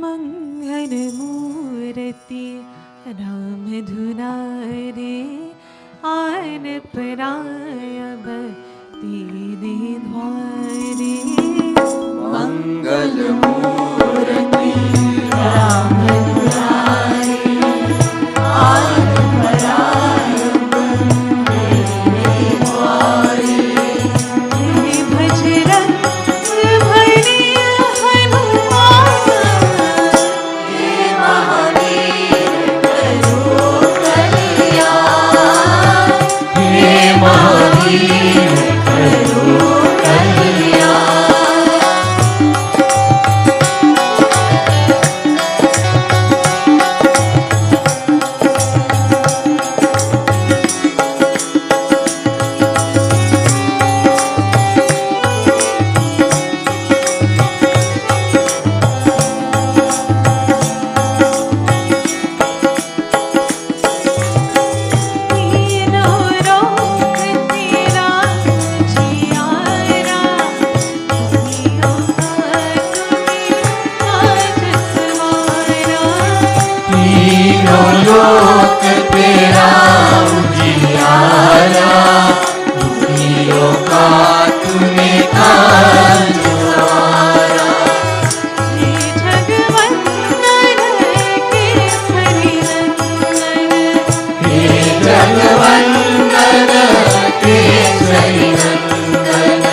मंगल मूर्ति राम धुनारे आन परायब तेरे द्वारे। मंगल मूर्ति राम धुनारे आन परायब तेरे द्वारे। हे भजरंग भरी हनुमान हे महावीर करो कल्याण। हे महावीर करो कल्याण। तीनों लोक तेरा जियारा। दुनियों का तुम्हें आज सवारा। तीनों लोक तेरा उजियारा दुखियों का तुम्हें काज सवारा। हे जगवंदन केसरी नंदन। हे जगवंदन केसरी नंदन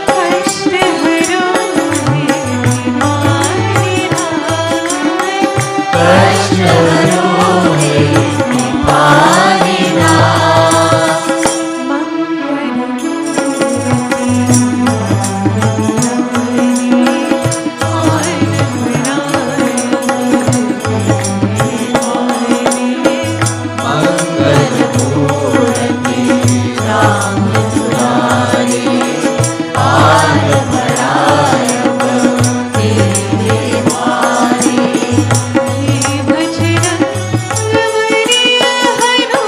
कष्ट हरो हे बीमारी नाथ। कष्ट हरो हे बीमारी नाथ। मंगल मूर्ति आन परायब मंगल मूर्ति राम दुलारे आन परायब तेरे द्वारे। हे भजरंग बली Hanuman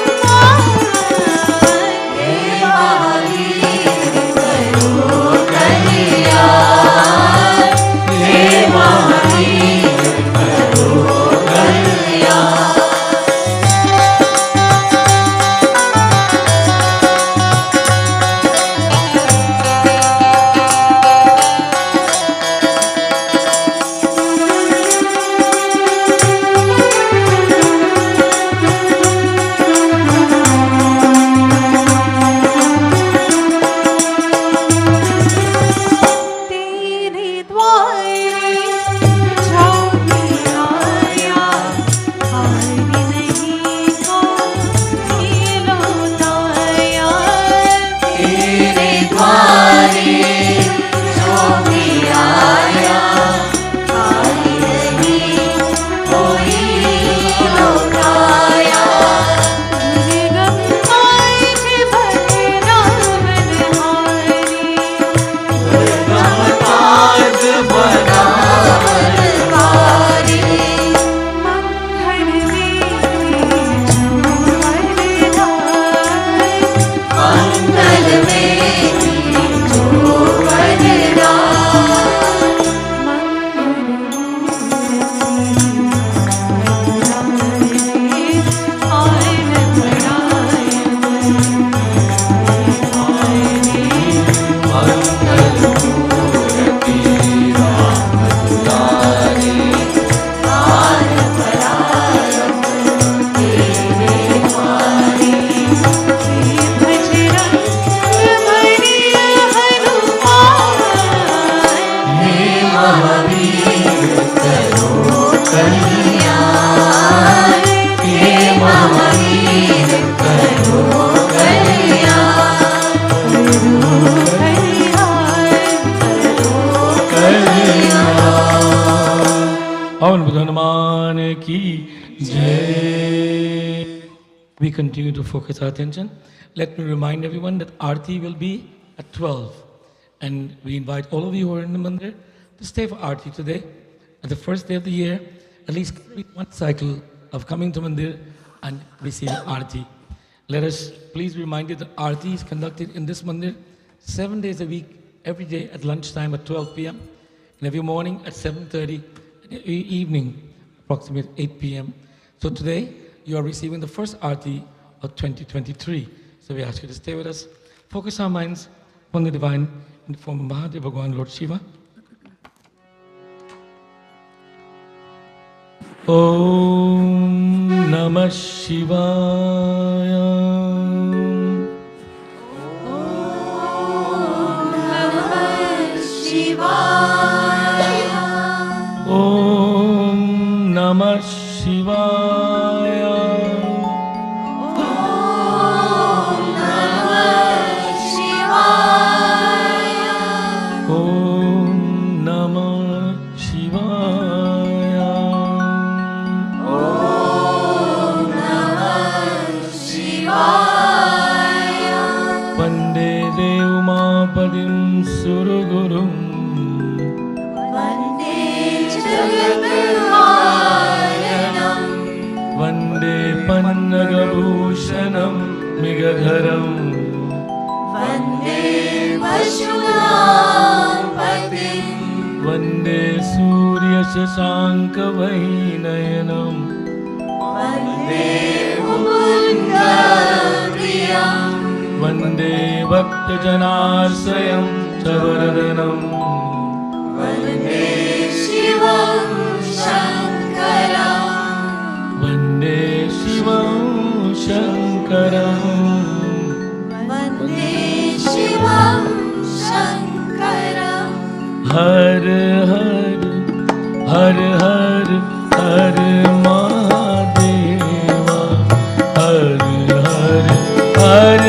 Bhagan ki jai. We continue to focus our attention. Let me remind everyone that Aarti will be at 12. And we invite all of you who are in the Mandir to stay for Aarti today. At the first day of the year, at least complete one cycle of coming to Mandir and receiving Aarti. Let us please be reminded that Aarti is conducted in this Mandir 7 days a week, every day at lunchtime at 12 p.m. and every morning at 7:30 and every evening approximately 8 p.m. So today you are receiving the first Aarti of 2023. So we ask you to stay with us, focus our minds on the divine in the form of Mahadev Bhagwan, Lord Shiva. Om Namah Shivaya. Om Namah Shivaya. Om Namah Shivaya. Vande Devamapadim Surugurum. Vande Pannagabhushanam Migadharam. Vande Surya Shashanka Vainayanam. Vande Bhakta Janasayam Chavaradhanam. Vande Shivam Shankaram. Har Har Har Har Har Mahadeva. Har Har Har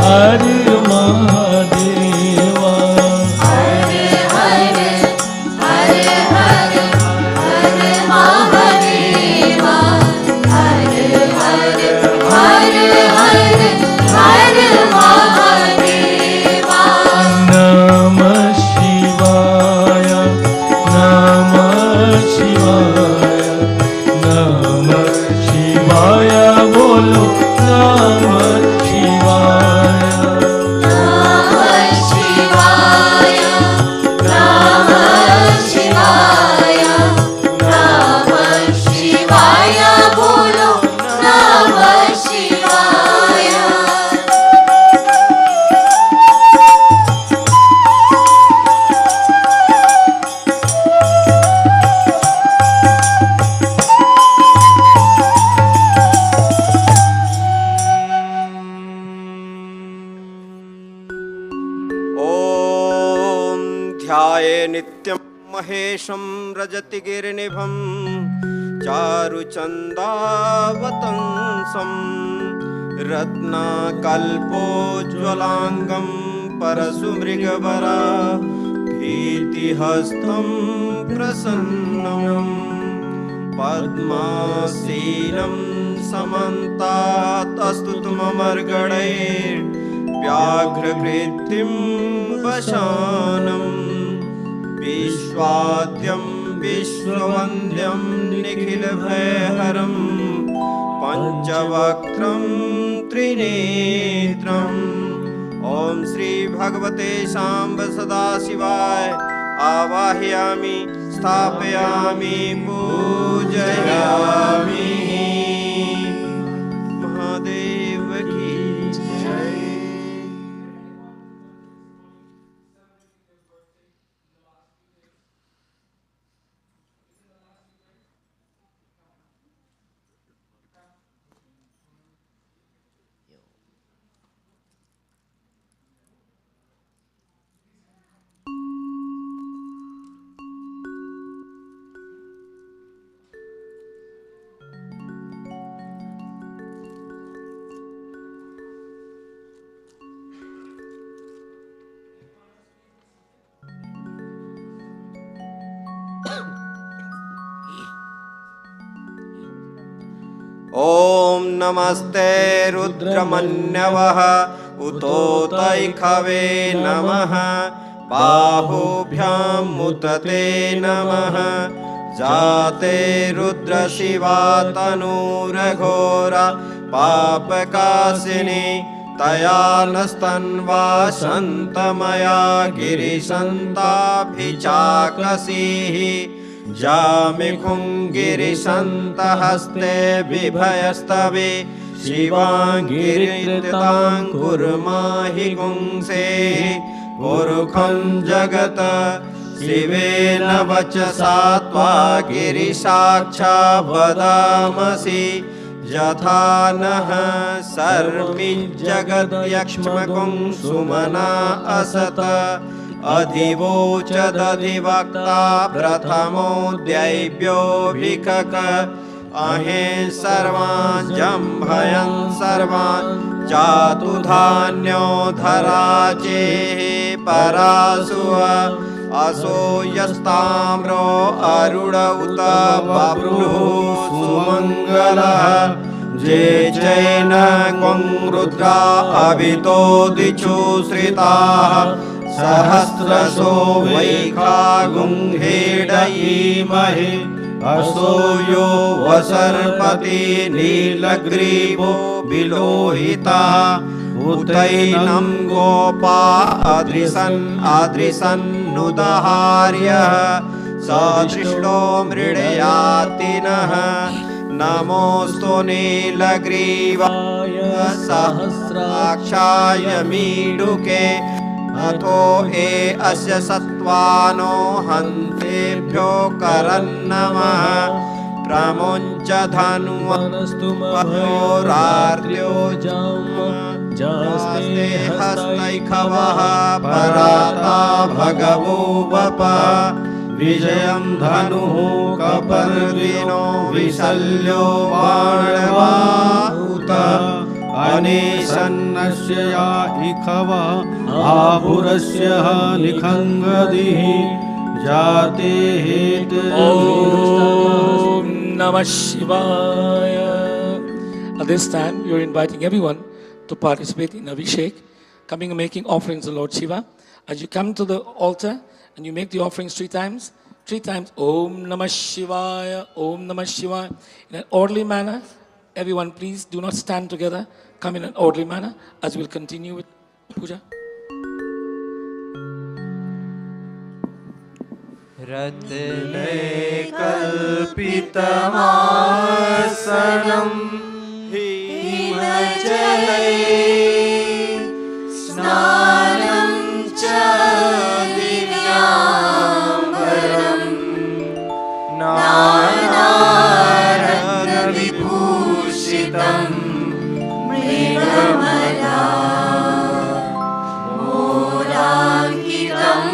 Har Har Mahadeva. Namah Shivaya, Namah Shivaya, Namah Shivaya, bolo Namah Shivaya. ॐ ध्याये नित्यं महेशं रजतिगिरिनिभं चारुचन्दावतंसं रत्नाकल्पोज्ज्वलाङ्गं परशुमृगवरा भीतिहस्तं प्रसन्नं पद्मासीनं समन्तातस्तुतमर्गणैः व्याघ्रकृत्तिं वशानं विश्वाद्यं विश्ववन्द्यं निखिलभयहरं पञ्चवक्त्रं त्रिनेत्रम् ॐ श्री भगवते साम्ब सदाशिवाय आवाहयामि स्थापयामि पूजयामि। महादेव की जय। ॐ नमस्ते रुद्रमन्यवः उतोतैखवे नमः बाहुभ्यां मुतते नमः जाते रुद्रशिवा तनूरघोरा पापकाशिनी तया नस्तन्वा सन्तमया गिरिसन्ताभिचाकसीः जामिखुङ्गिरिसन्तहस्ते बिभयस्तवे शिवाङ्गिरितां कुर्माहि गुंसेः पुरुखं जगत शिवेन वचसा त्वा गिरिसाक्षा वदामसि यथा नः सर्वि जगद्यक्ष्मकुं सुमना असत अधिवोचदधिवक्ता प्रथमो दैव्योऽभिकक अहें सर्वान् जम्भयन् सर्वान् चातुधान्यो धराचेः परासुव असो यस्ताम्रो अरुण उत बभ्रुः सुमङ्गलः जे चैन क्वं रुद्रा अभितो दिक्षु श्रिताः सहस्रशो वैखागुंहेडयीमहे असो यो वसर्पति नीलग्रीवो विलोहितः उतैनं गोपा अदृशन्नुदहार्यः सदृष्टो मृडयातिनः नमोऽस्तु नीलग्रीवाय सहस्राक्षाय मीडुके अथो ए अस्य सत्त्वानो हन्तेभ्यो करन्नमः प्रमुञ्च धन्वनस्तु महोरार्यो जास्ते हस्तैखवः पराता भगवो वप विजयं धनुः कपर्दिनो विशल्यो बाणवाहुत अनेशन्नस्य या इखवा आभुरस्य निखङ्गदिः जाते हेत Om Namah Shivaya. At this time, we are inviting everyone to participate in Abhishek, coming and making offerings to Lord Shiva. As you come to the altar and you make the offerings three times, Om Namah Shivaya, Om Namah Shivaya, in an orderly manner. Everyone, please do not stand together. Come in an orderly manner as we'll continue with puja. रत्ने कल्पितमासनं हिमजले स्नानं च दिव्याम्बरं नानारत्नविभूषितं मृगमला मोदाङ्कितं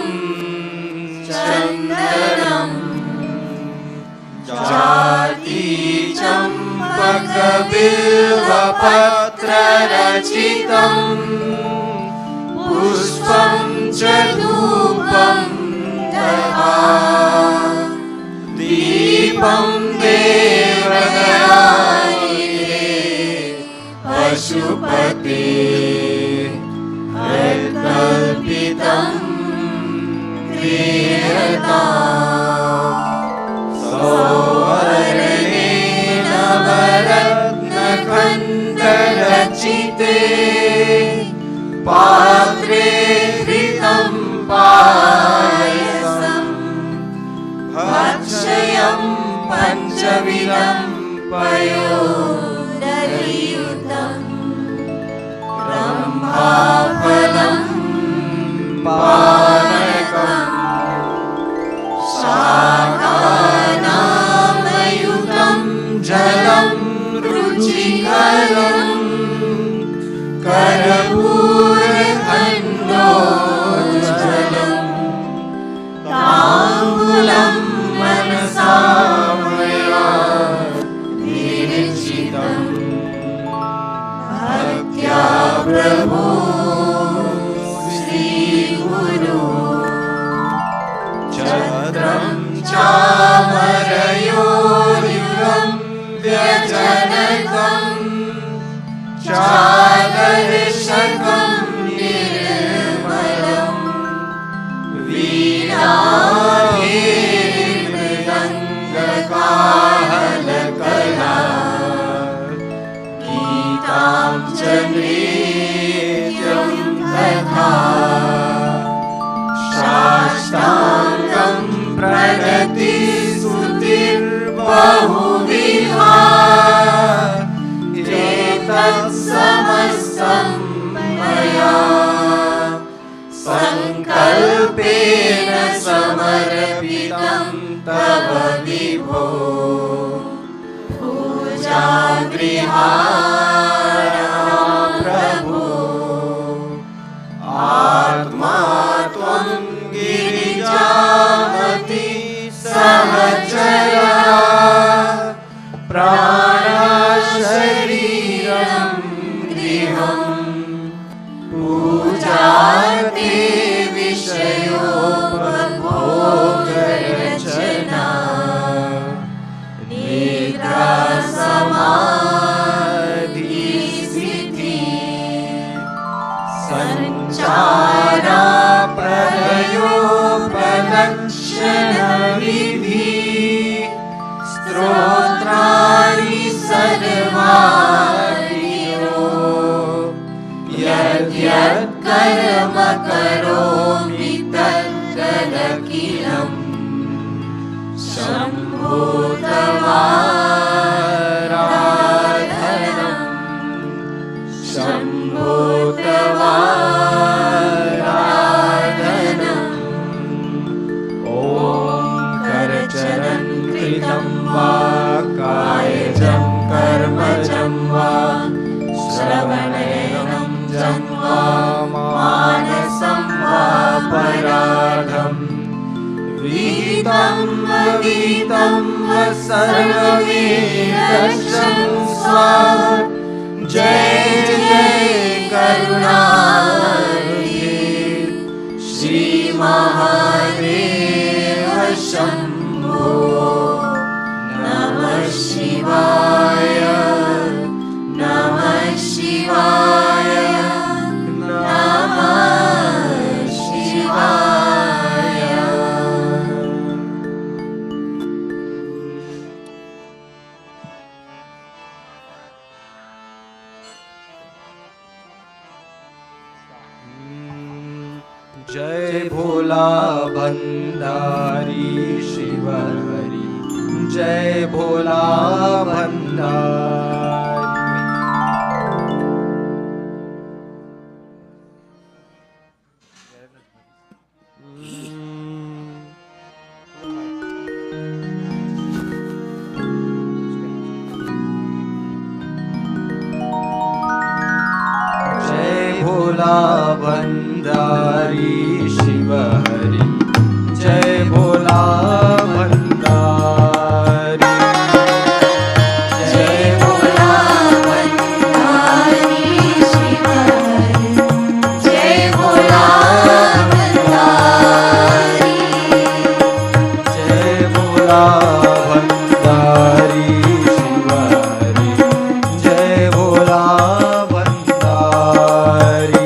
चन्दनं जाति चम्पकबिल्वपत्ररचितं पुष्पं च धूपं दधा दीपं देवयानिरे पशुपते कल्पितं सौवर्णेन नवरत्नखण्डरचिते पात्रे घृतं पायसं भक्षयं पञ्चविधं पयोदधियुतं ब्रह्माफलं पानकम् शाकानामयुतं जलं रुचिकरं कर्पूरखण्डोज्ज्वलं ताम्बूलं मनसा मया विरचितं भक्त्या प्रभो श्रीगुरो छत्रं चा प्राणशरीरं गृहं पूजाते विषयोपभोगरचना निद्रा समाधिस्थिति संचारा प्रलयोपलक्षणविधि स्तोत्राणि सर्वादियो यद्यत् कर्म करोमि तत्तदखिलम् शम्भो तवाराधनम् शम्भो तवाराधनम् ॐ करचरणं कृतं वा कायजं कर्मजं वा श्रवणेनं जं वा मानसं वा पराधं विहितं विहितं वा सर्ववेदं स्वा जय जय करुणानिधे श्री महादेव शम्भो नमः शिवाय नमः शिवाय नमः शिवाय। जय भोला भंडारी शिव हरि जय भोला भंडारी। जय भोला भंडारी शिव हरि जय भोला भंडारी जय भोला भंडारी शिव हरि जय भोला भंडारी जय भोला भंडारी शिव हरि जय भोला भंडारी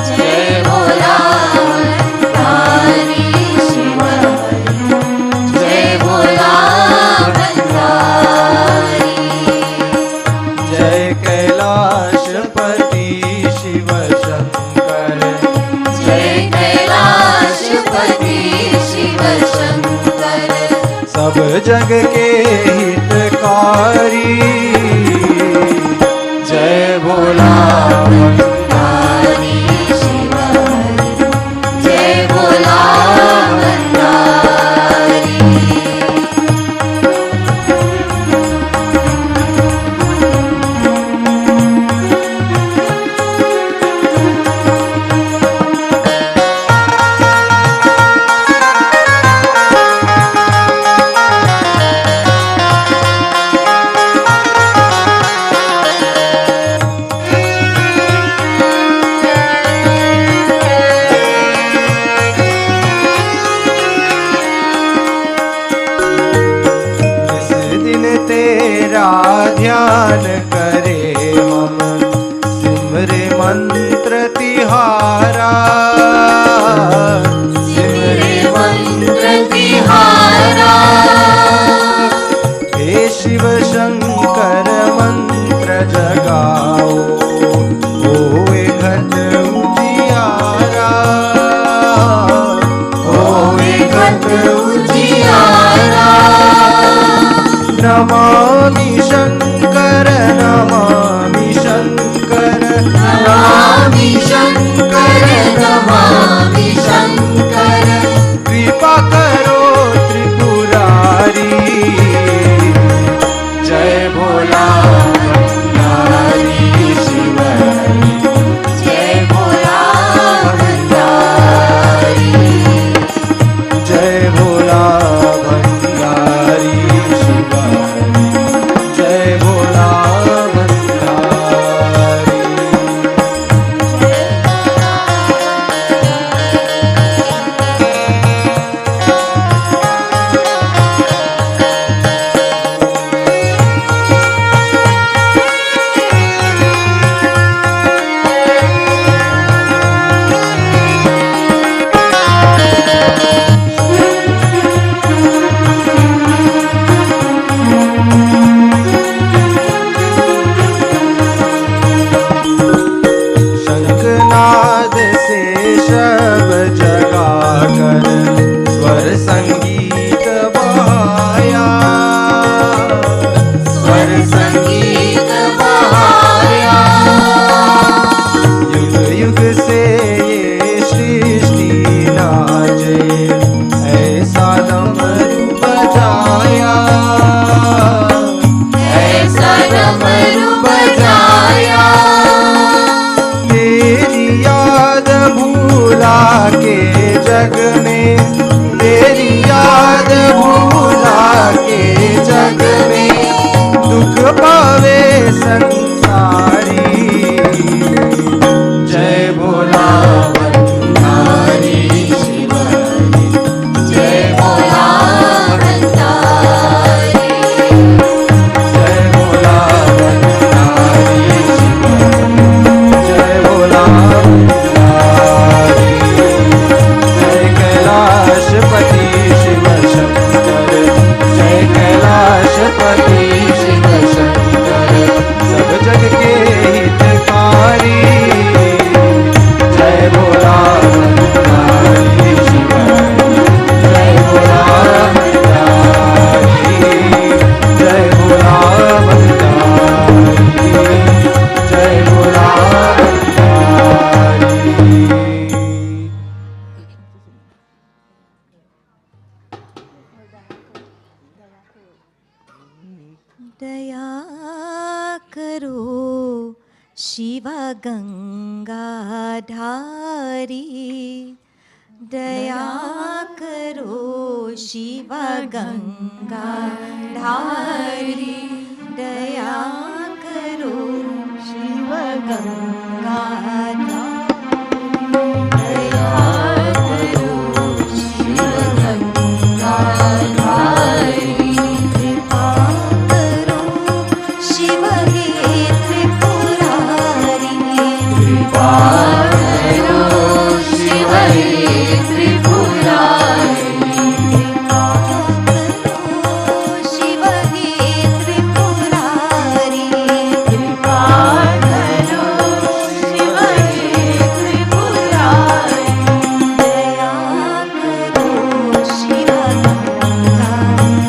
जय भोला भंडारी शिव हरि जय भोला भंडारी जय कैलाशपति शिव शंकर जय कैलाशपति शिव शंकर सब जग के हितकारी जय भोला भंडारी शिव हरि जय भोला भंडारी इस दिन तेरा ध्यान करे हम सिमरे मंत्र तिहारा सिमरे मंत्र तिहारा हे शिव शंकर मंत्र जगाओ होए घट उजियारा होए घट उजियारा नमामि शंकर नमामि शंकर नमामि शंकर नमामि शंकर कृपा करो त्रिपुरारी जय भोला भंडारी शिव हरि जय भोला भंडारी जय भोला भंडारी शिव हरि दया करो शिवा गंगाधारी दया करो शिवा गंगाधारी दया करो शिव गंगाधारी दया करो शिव गंगाधारी कृपा करो शिव हे त्रिपुरारी कृपा करो शिव हे त्रिपुरारी कृपा करो शिव हे त्रिपुरारी कृपा करो शिव हे त्रिपुरारी दया करो शिव गंगाधारी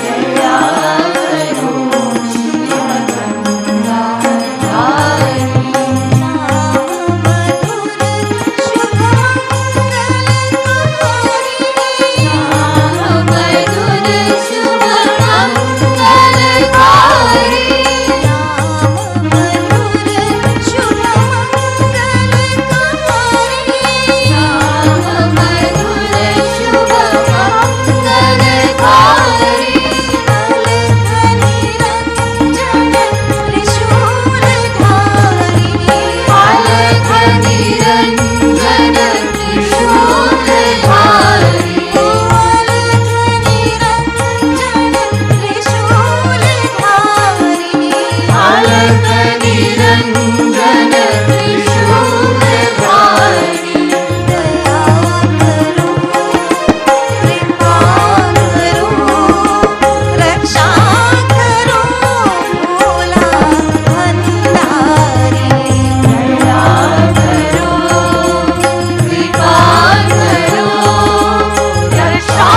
दया करो शिव गंगाधारी नाम मधुर शुभ मंगलकारी नाम मधुर शुभ मंगलकारी नाम मधुर शुभ मंगलकारी नाम मधुर शुभ मंगलकारी अलख निरंजन त्रिशूलधारी अलख निरंजन त्रिशूलधारी अलख निरंजन त्रिशूलधारी दया करो कृपा करो रक्षा करो भोला भंडारी दया करो कृपा करो रक्षा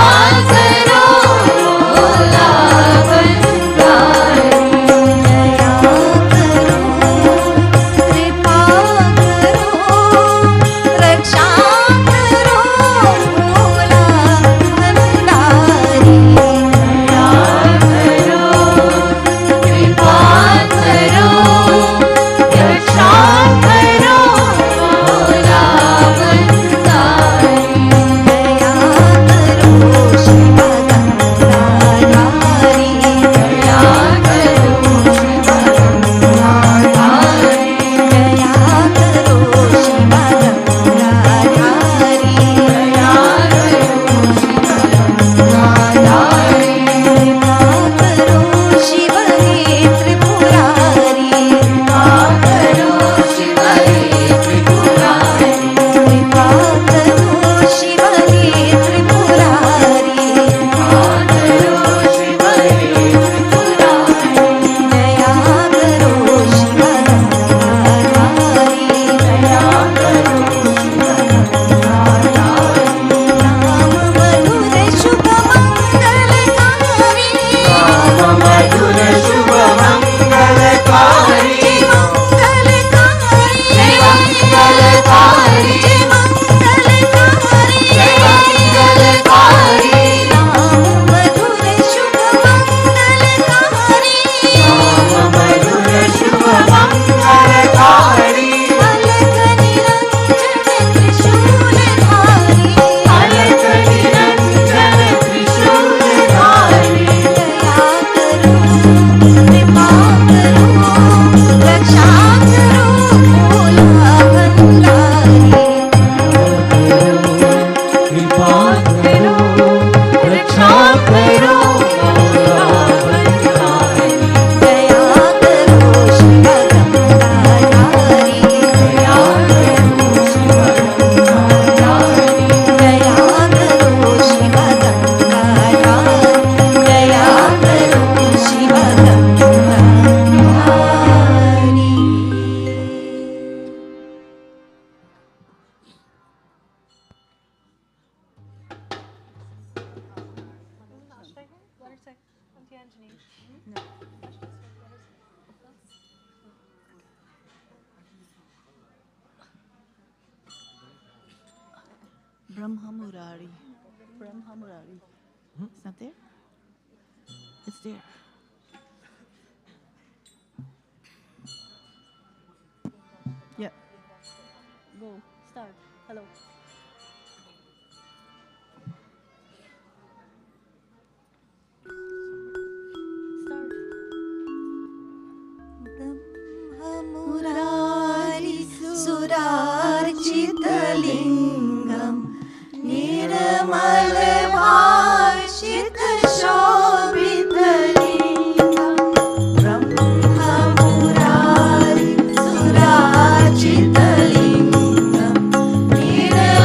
करो भोला भंडारी दया करो कृपा करो रक्षा करो भोला भंडारी दया करो कृपा करो रक्षा करो भोला भंडारी दया करो शिव गंगाधारी दया करो शिव गंगाधारी दया करो शिव गंगाधारी दया करो शिव गंगाधारी कृपा करो शिव हे त्रिपुरारी कृपा करो शिव हे त्रिपुरारी कृपा करो शिव हे त्रिपुरारी कृपा करो शिव हे त्रिपुरारी दया करो शिव गंगाधारी दया करो शिव गंगाधारी नाम मधुर शुभ मंगलकारी नाम मधुर शुभ मंगलकारी मंगलकारी मंगलकारी मंगलकारी मंगलकारी नाम मधुर शुभ मंगलकारी नाम मधुर शुभ मंगलकारी अलख निरंजन त्रिशूलधारी अलख निरंजन त्रिशूलधारी दया करो कृपा करो रक्षा करो भोला भंडारी कृपा करो रक्षा करो भोला भंडारी दया करो शिव गंगाधारी दया करो शिव गंगाधारी दया करो शिव गंगाधारी दया करो Shiv Gangadhari Brahma Murari. Brahma Murari. It's not there? It's there. Yeah. Go. Start. Hello. Start. ब्रह्ममुरारि सुरार्चितलिङ्गं निर्मलभाषितशोभितलिङ्गं ब्रह्ममुरारि सुरार्चितलिङ्गं निर्मलभाषितशोभितलिङ्गं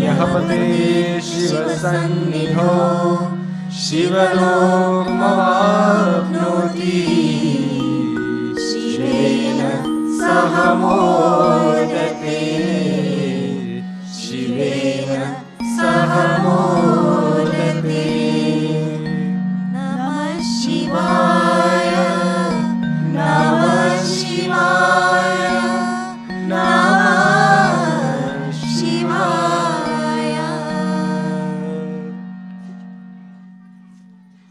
यः पते शिवसन्निधौ शिवलोकमवाप्नोति शिवेन सह मोदते शिवेन सह मोदते नमः शिवाय नमः शिवाय नमः शिवाय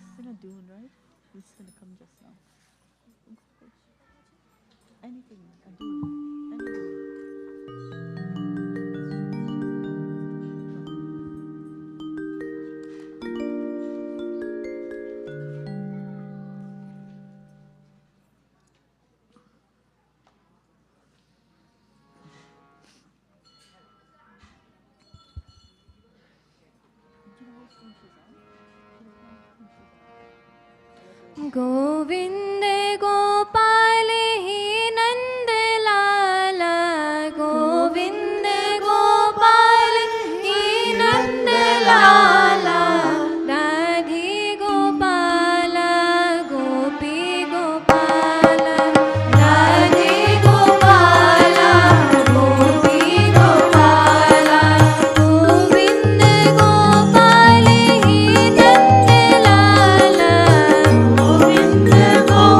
It's gonna do, right? It's gonna come just now. Anything, a dune. Anything. Govind Gopal ही नंद लाला गोविंद गोपाल ही नंद लाला राधे गोपाल गोपी गोपाल राधे गोपाल गोपी गोपाल गोविंद गोपाल ही नंद लाला गोविंद गोपाल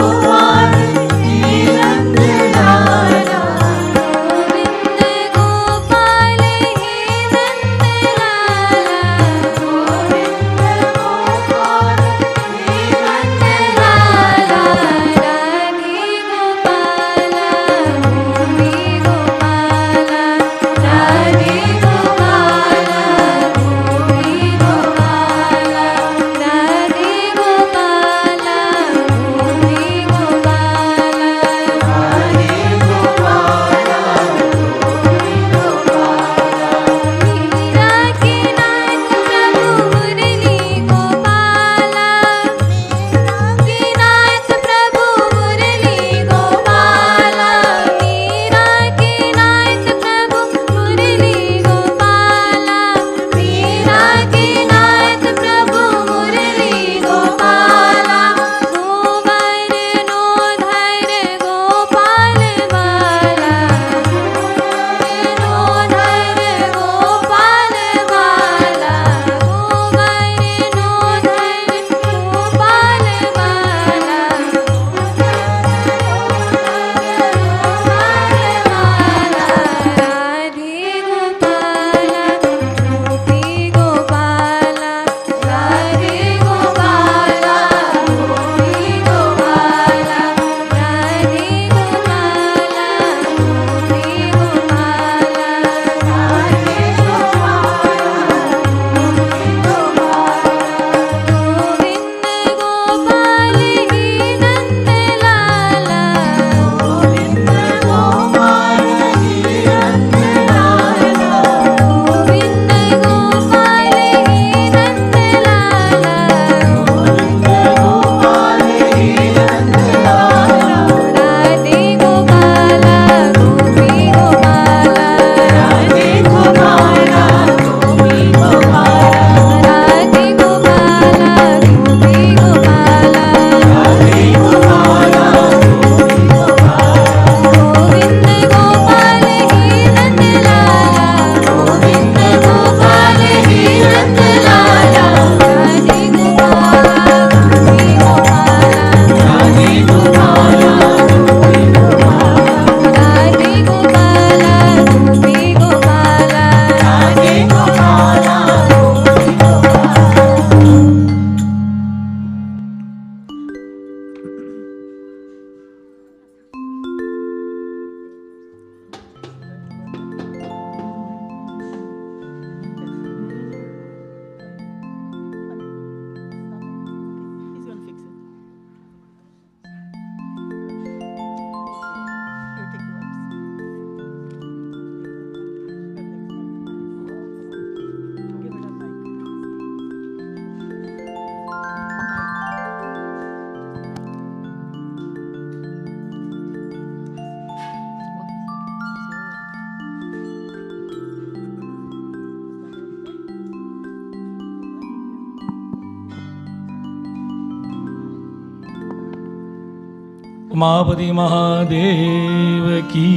उमापति महादेव की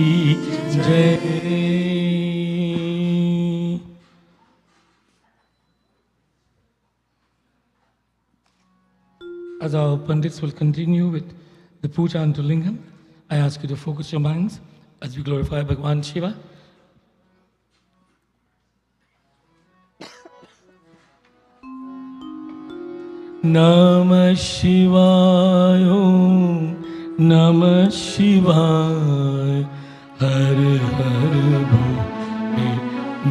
जय। As our Pandits will continue with the puja unto Lingam, I ask you to focus your minds as we glorify Bhagwan Shiva. Namah Shivaya, Namah Shivaya, Har Har Bole,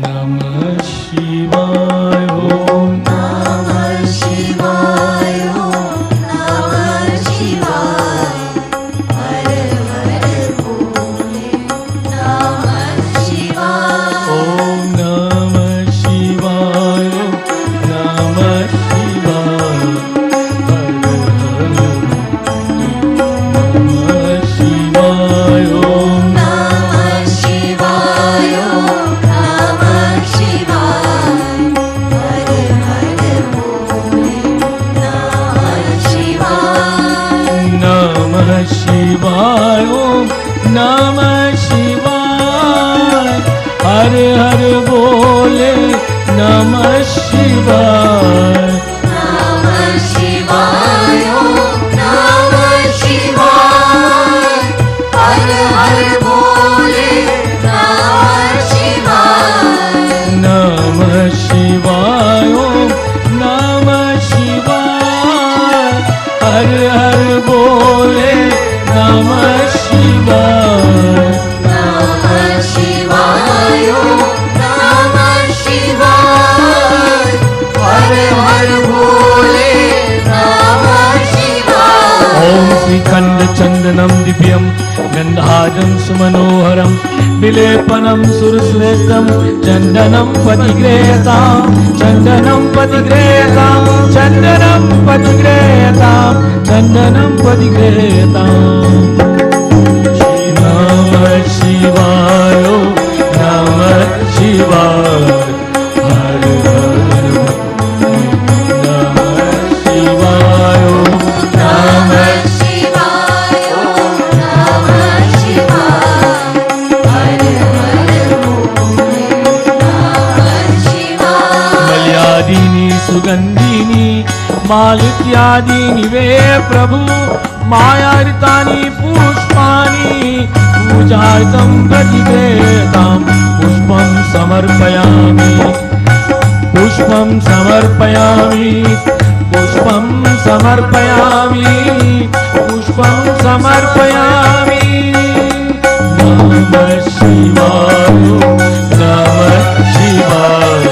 Namah Shivaya, Namah Shivaya, Namah Shivaya, Har Har Bole, Namah Shivaya. Om Namah Shivaya, Namah Shivaya, Har Har Namah Shivaya, Om Namah Shivaya, Namah Shivaya, Har Har Bole, Namah Shivaya. Namah Shivaya, Om Namah Shivaya, Har Har Bole, Namah Shivaya. Namah Shivaya, Namah Shivaya, Har Har Bole, Namah Shivaya. Namah Shivaya, Om Namah Shivaya, Har Har Bole, Namah Shivaya. Namah Shivaya, Namah Shivaya, Har Har Bole, Namah Shivaya. Om Sri Khanda Chandanam Divyam Gandhadam Sumanoharam Vilepanam Surasrestam Chandanam Patigrayatam Chandanam Patigrayatam Chandanam Patigrayatam Chandanam Patigrayatam. Namah Shivaya, Namah Shivaya, Har Har Namah Shivaya, Namah Shivaya, Namah Shivaya, Har Har Bole, Namah Shivaya. मल्यादीनि सुगंधीनि मालित्यादीनि वे प्रभु मायारितानि पुष्पाणि पूजार्थं प्रतिगृह्यतां पुष्पं समर्पयामि पुष्पं समर्पयामि पुष्पं समर्पयामि पुष्पं समर्पयामि. नमः शिवाय नमः शिवाय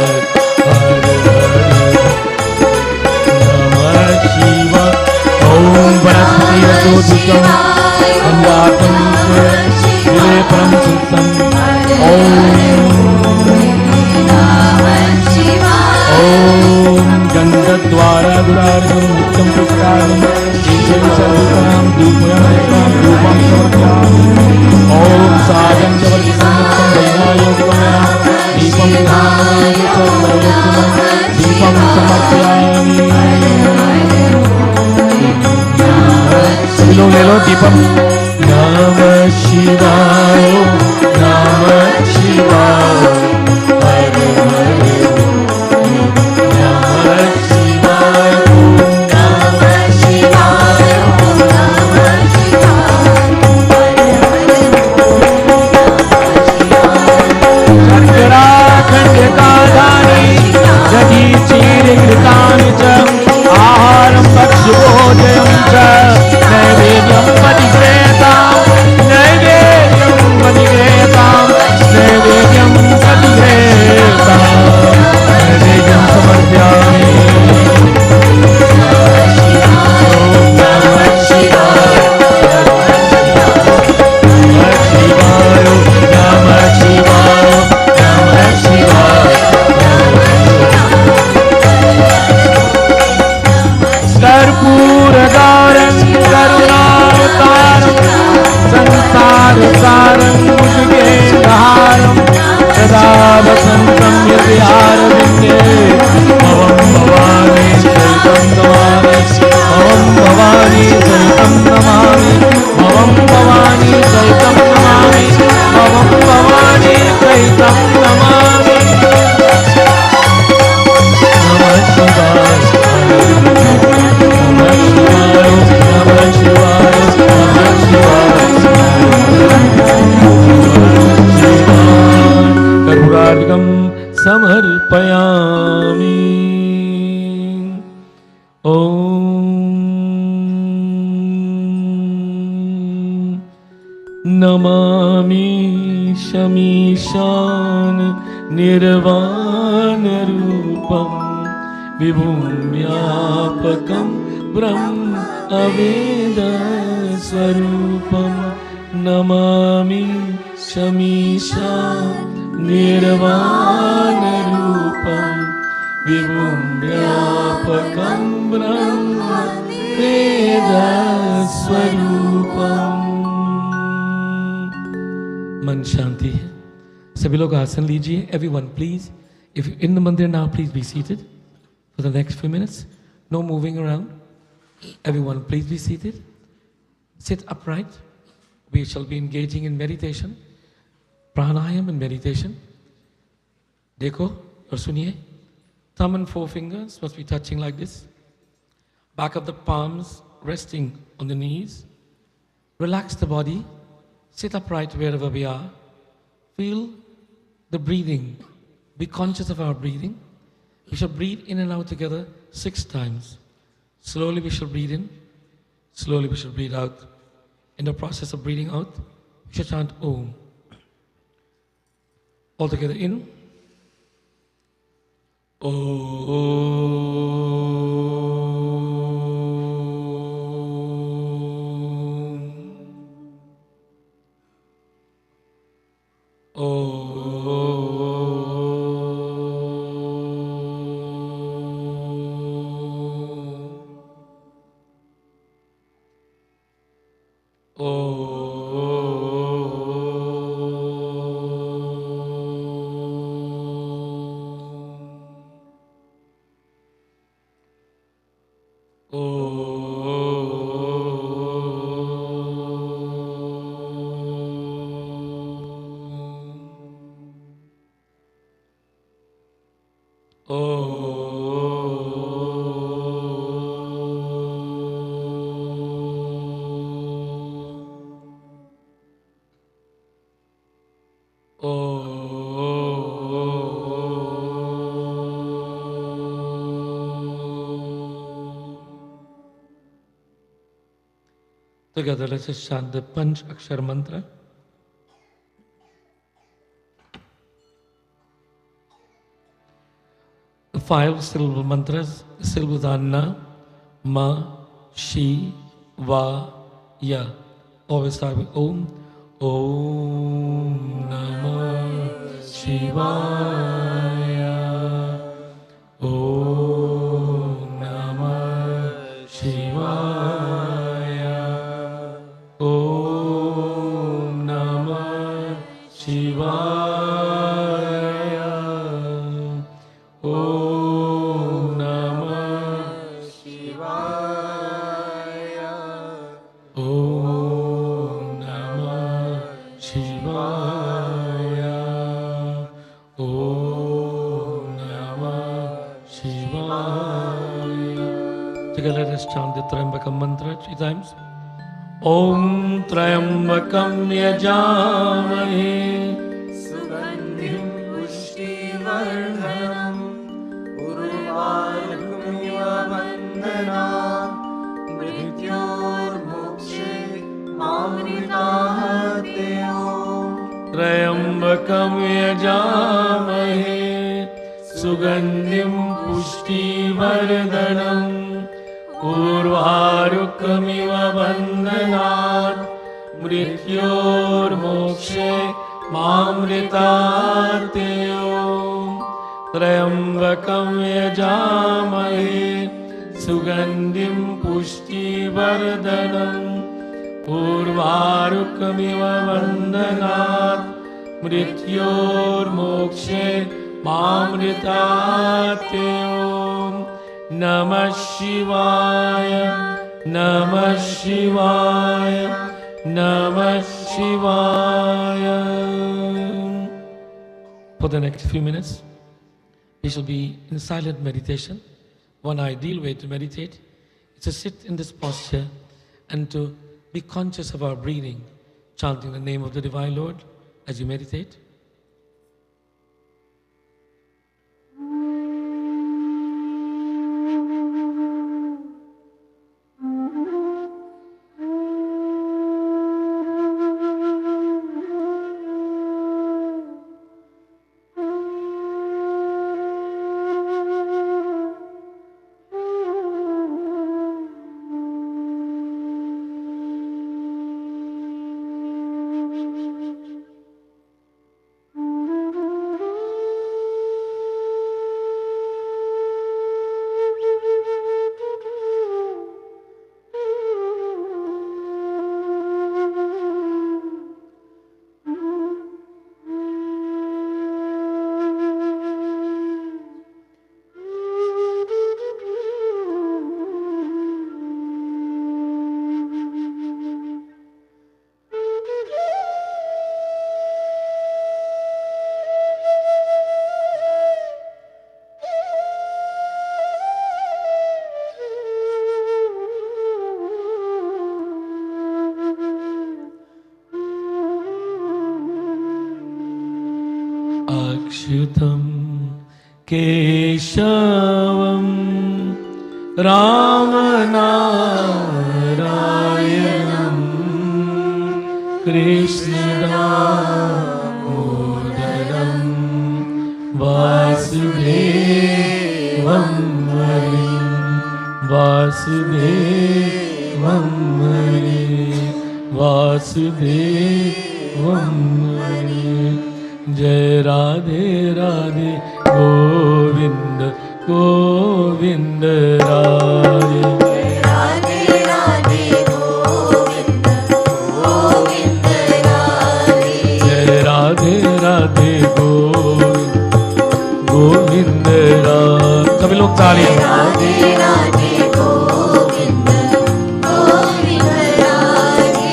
हर हर नमः शिवाय. ओम वनस्पति रसोदुषं अन्वातं विलेपनं सुत्सं. ओम गंधद्वारा दुरार्घं नित्यं पुष्कारं ईश्वरी सर्वोत्तमं धूपयमस्तां धूपं समर्पयामि. ओम सागं जवर्तितं वैनायोगमया दीपं धामं सर्वोत्तमं दीपं समर्पयामि. ले लो दीपम. नमः शिवाय नमः शिवाय हर हर नमः शिवाय Namah Shivaya, Namah Shivaya, शर्करा खंडकाधानि दधि चीरघृतानि च आहारं भक्ष्यभोजनं च नैवेद्यं परिगृह्यतां नैवेद्यं पुष्पं समर्पयामि। ॐ नमामि शमीशान निर्वाणरूपं विभुं व्यापकं ब्रह्म अवेदस्वरूपं। नमामि शमीशान निर्वाणरूपं विभुं व्यापकं ब्रह्म वेदस्वरूपम्। मन शांति है, सभी लोग आसन लीजिए। Everyone, please, if you're in the mandir now, please be seated for the next few minutes. No moving around. Everyone, please be seated. Sit upright. We shall be engaging in meditation, pranayam and meditation. देखो और सुनिए. Thumb and forefingers must be touching like this. Back of the palms resting on the knees. Relax the body. Sit upright wherever we are. Feel the breathing. Be conscious of our breathing. We shall breathe in and out together 6 times. Slowly we shall breathe in. Slowly we shall breathe out. In the process of breathing out, we shall chant Om. All together in. Together, let us chant the Panch Akshar mantra. The 5 syllable mantras, the syllables are Na, Ma, Shi, Va, Ya. Always start with Om. Om Namah Shivaya. Om Namah Shivaya. Om Namah Shivaya. Om Namah Shivaya. Om Namah Shivaya. Om Namah Shivaya. Together let us chant the Trayambakam mantra 3 times. Om Trayambakam Yajamahe सुगन्धिं पुष्टिवर्धनम् उर्वारुकमिव वन्दनात् मृत्योर्मोक्षे मामृताहत्यो Trayambakam Yajamahe Sugandhim Pushtivardhanam Urvarukamiva Bandhanat Mrityor Mokshe Mamritatyo Trayambakam Yajamahe Sugandhim Pushtivardhanam Urvarukamiva Bandhanat Mrityor Mokshe Mamritatyo Namah Shivaya, Namah Shivaya, Namah Shivaya. For the next few minutes, we shall be in silent meditation. One ideal way to meditate is to sit in this posture and to be conscious of our breathing, chanting the name of the Divine Lord as you meditate. केशवं रामनारायणं कृष्णदामोदरं वासुदेवं हरिं वासुदेवं हरिं वासुदेवं हरिं जय राधे राधे गोविंद गोविंद राधे राधे राधे गोविंद गोविंद राधे जय राधे राधे गोविंद गोविंद राधे सभी लोग तालियां राधे राधे गोविंद गोविंद राधे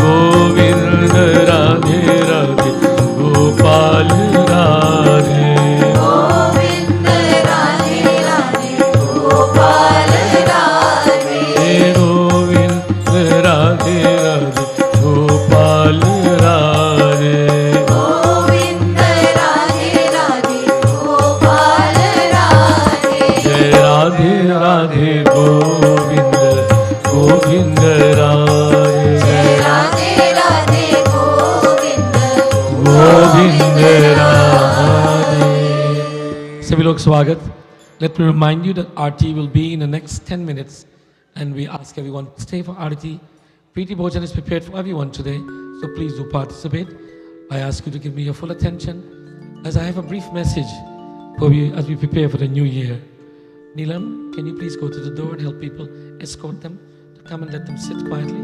गोविंद राधे राधे गोपाल राधे गोविंद राधे राधे गोपाल राधे गोविंद राधे राधे गोपाल राधे गोविंद राधे राधे गोपाल राधे जय राधे राधे गोविंद गोविंद राधे जय राधे राधे गोविंद गोविंद राधे सभी लोग स्वागत. Let me remind you that aarti will be in the next 10 minutes and we ask everyone to stay for aarti. Preeti Bhajan is prepared for everyone today, so please do participate. I ask you to give me your full attention as I have a brief message for you as we prepare for the new year. Neelam, can you please go to the door and help people, escort them to come and let them sit quietly?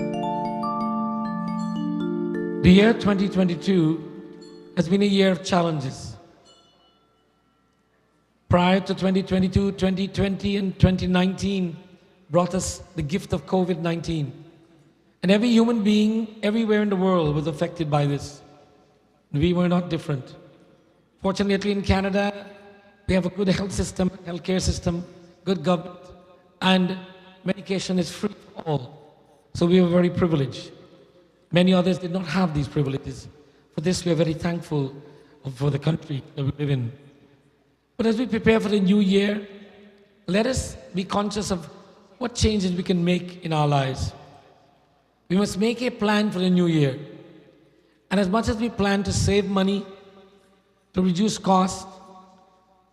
The year 2022 has been a year of challenges. Prior to 2022, 2020 and 2019 brought us the gift of COVID-19. And every human being everywhere in the world was affected by this. We were not different. Fortunately, in Canada, we have a good health system, healthcare system, good government, and medication is free for all. So we were very privileged. Many others did not have these privileges. For this, we are very thankful for the country that we live in. But as we prepare for the new year, let us be conscious of what changes we can make in our lives. We must make a plan for the new year. And as much as we plan to save money, to reduce costs,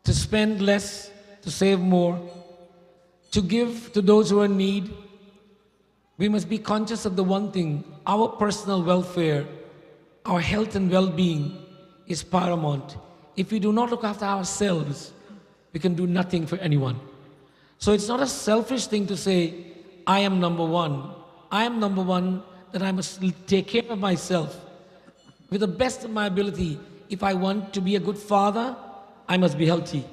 to spend less, to save more, to give to those who are in need, we must be conscious of the one thing: our personal welfare, our health and well-being is paramount. If we do not look after ourselves, we can do nothing for anyone. So it's not a selfish thing to say, I am number one. I am number one, that I must take care of myself with the best of my ability. If I want to be a good father, I must be healthy.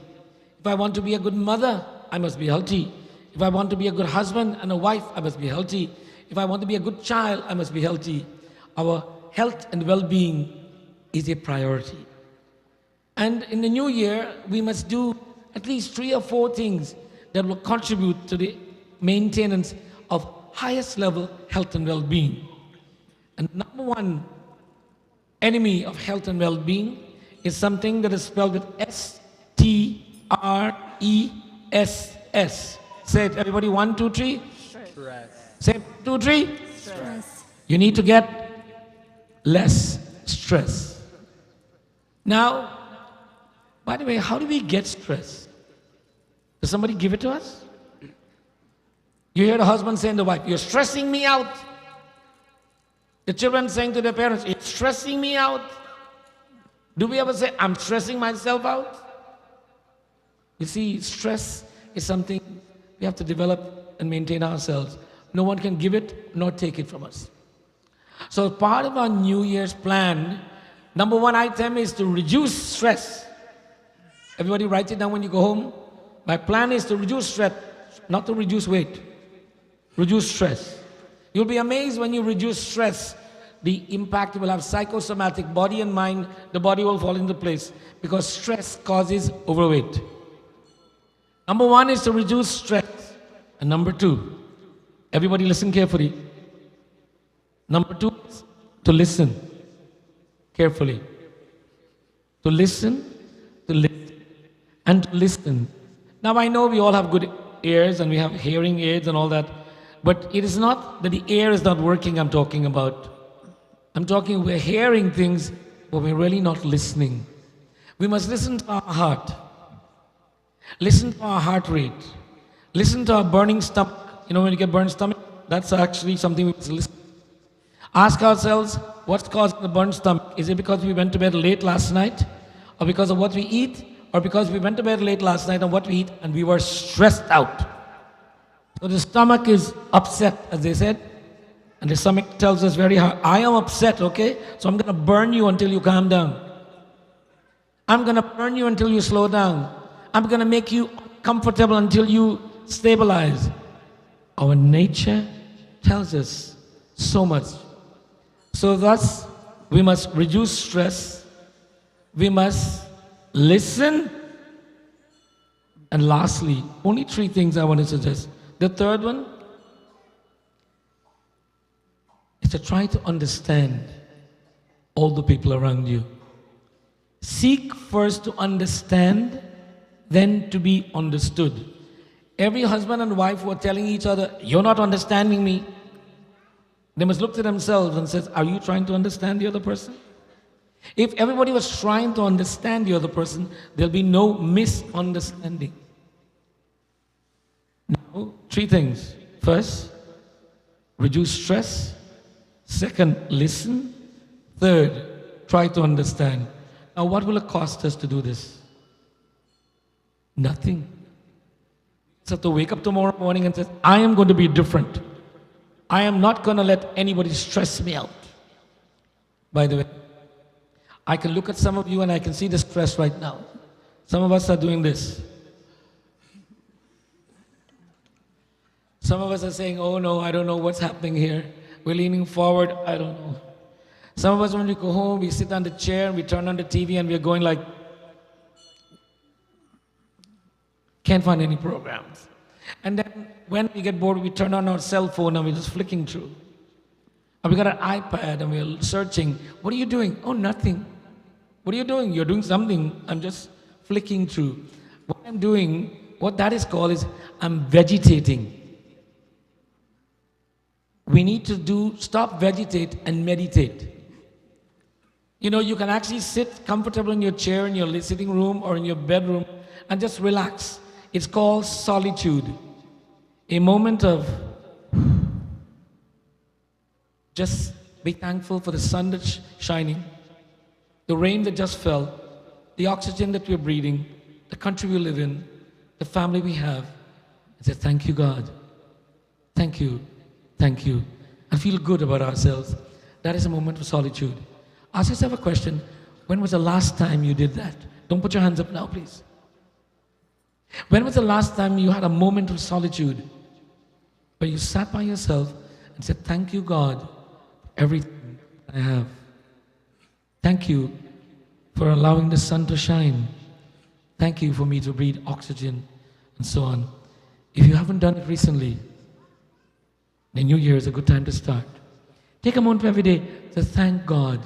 If I want to be a good mother, I must be healthy. If I want to be a good husband and a wife, I must be healthy. If I want to be a good child, I must be healthy. Our health and well-being is a priority. And in the new year, we must do at least 3 or 4 things that will contribute to the maintenance of highest level health and well-being. And number one enemy of health and well-being is something that is spelled with S-T-R-E-S-S. Say it, everybody, 1, 2, 3. Stress. Say 1, 2, 3. Stress. You need to get less stress. Now, by the way, how do we get stress? Does somebody give it to us? You hear the husband saying to the wife, you're stressing me out. The children saying to their parents, you're stressing me out. Do we ever say, I'm stressing myself out? You see, stress is something we have to develop and maintain ourselves. No one can give it nor take it from us. So part of our New Year's plan, number one item is to reduce stress. Everybody write it down when you go home. My plan is to reduce stress, not to reduce weight. Reduce stress. You'll be amazed when you reduce stress, the impact it will have psychosomatic, body and mind, the body will fall into place because stress causes overweight. Number one is to reduce stress. And number two, everybody listen carefully. Number two is to listen carefully. To listen, and to listen. Now I know we all have good ears and we have hearing aids and all that, but it is not that the ear is not working I'm talking about. I'm talking we're hearing things, but we're really not listening. We must listen to our heart. Listen to our heart rate. Listen to our burning stomach. You know when you get burned stomach? That's actually something we must listen. Ask ourselves, what's causing the burned stomach? Is it because we went to bed late last night? Or because of what we eat? Or because we went to bed late last night on what we eat and we were stressed out? So the stomach is upset, as they said. And the stomach tells us very hard, I am upset, okay? So I'm going to burn you until you calm down. I'm going to burn you until you slow down. I'm going to make you comfortable until you stabilize. Our nature tells us so much. So thus, we must reduce stress. We must listen. And lastly, only 3 things I want to suggest. The third one is to try to understand all the people around you. Seek first to understand, then to be understood. Every husband and wife who are telling each other, you're not understanding me, they must look to themselves and say, are you trying to understand the other person? If everybody was trying to understand the other person, there'll be no misunderstanding. Now, 3 things. First, reduce stress. Second, listen. Third, try to understand. Now, what will it cost us to do this? Nothing. So to wake up tomorrow morning and say, I am going to be different. I am not going to let anybody stress me out. By the way, I can look at some of you and I can see the stress right now. Some of us are doing this. Some of us are saying, oh no, I don't know what's happening here. We're leaning forward, I don't know. Some of us, when we go home, we sit on the chair, we turn on the TV and we're going like, can't find any programs. And then when we get bored, we turn on our cell phone and we're just flicking through. And we got an iPad and we're searching. What are you doing? Oh, nothing. What are you doing? You're doing something. I'm just flicking through. What I'm doing, what that is called is I'm vegetating. We need to stop vegetate and meditate. You know, you can actually sit comfortable in your chair in your sitting room or in your bedroom and just relax. It's called solitude. A moment of just be thankful for the sun that's shining, the rain that just fell, the oxygen that we're breathing, the country we live in, the family we have, and say, thank you, God. Thank you. Thank you. And feel good about ourselves. That is a moment of solitude. Ask yourself a question. When was the last time you did that? Don't put your hands up now, please. When was the last time you had a moment of solitude where you sat by yourself and said, thank you, God, for everything I have. Thank you for allowing the sun to shine. Thank you for me to breathe oxygen and so on. If you haven't done it recently, the new year is a good time to start. Take a moment every day to thank God.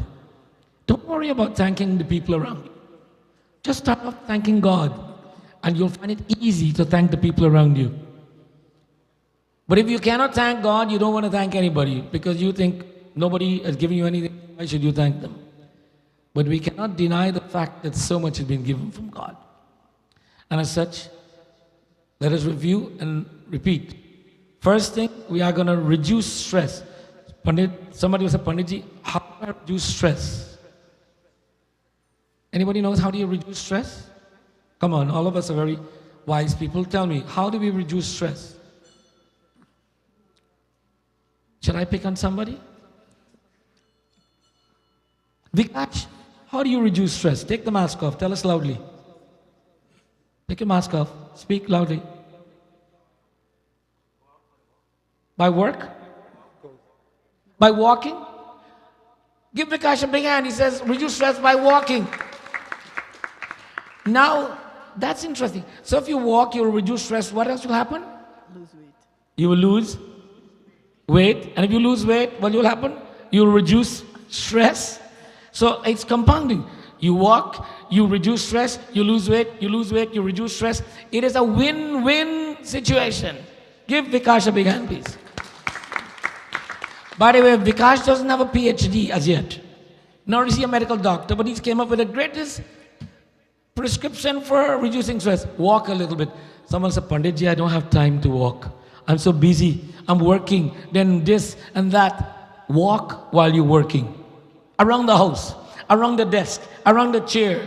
Don't worry about thanking the people around you. Just start off thanking God, and you'll find it easy to thank the people around you. But if you cannot thank God, you don't want to thank anybody because you think nobody has given you anything. Why should you thank them? But we cannot deny the fact that so much has been given from God. And as such, let us review and repeat. First thing, we are going to reduce stress. Somebody was a Panditji, how do I reduce stress? Anybody knows how do you reduce stress? Come on, all of us are very wise people. Tell me, how do we reduce stress? Should I pick on somebody? Vikash, how do you reduce stress? Take the mask off. Tell us loudly. Take your mask off. Speak loudly. By work? By walking? Give Vikash a big hand. He says, reduce stress by walking. Now, that's interesting. So if you walk, you'll reduce stress. What else will happen? Lose weight. You will lose weight. And if you lose weight, what will happen? You will reduce stress. So it's compounding. You walk, you reduce stress, you lose weight, you reduce stress. It is a win-win situation. Give Vikash a big hand, please. By the way, Vikash doesn't have a PhD as yet, nor is he a medical doctor, but he's came up with the greatest prescription for reducing stress. Walk a little bit. Someone said, Panditji, I don't have time to walk. I'm so busy. I'm working, then this and that. Walk while you're working. Around the house, around the desk, around the chair,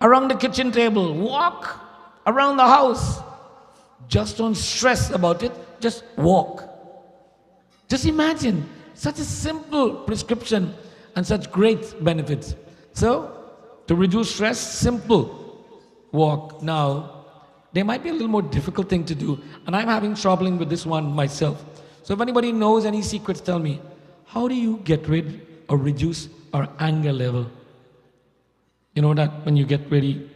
around the kitchen table. Walk around the house. Just don't stress about it. Just walk. Just imagine such a simple prescription and such great benefits. So, to reduce stress, simple. Walk. Now, there might be a little more difficult thing to do, and I'm having troubling with this one myself. So if anybody knows any secrets, tell me. How do you get rid or reduce our anger level? You know that when you get really,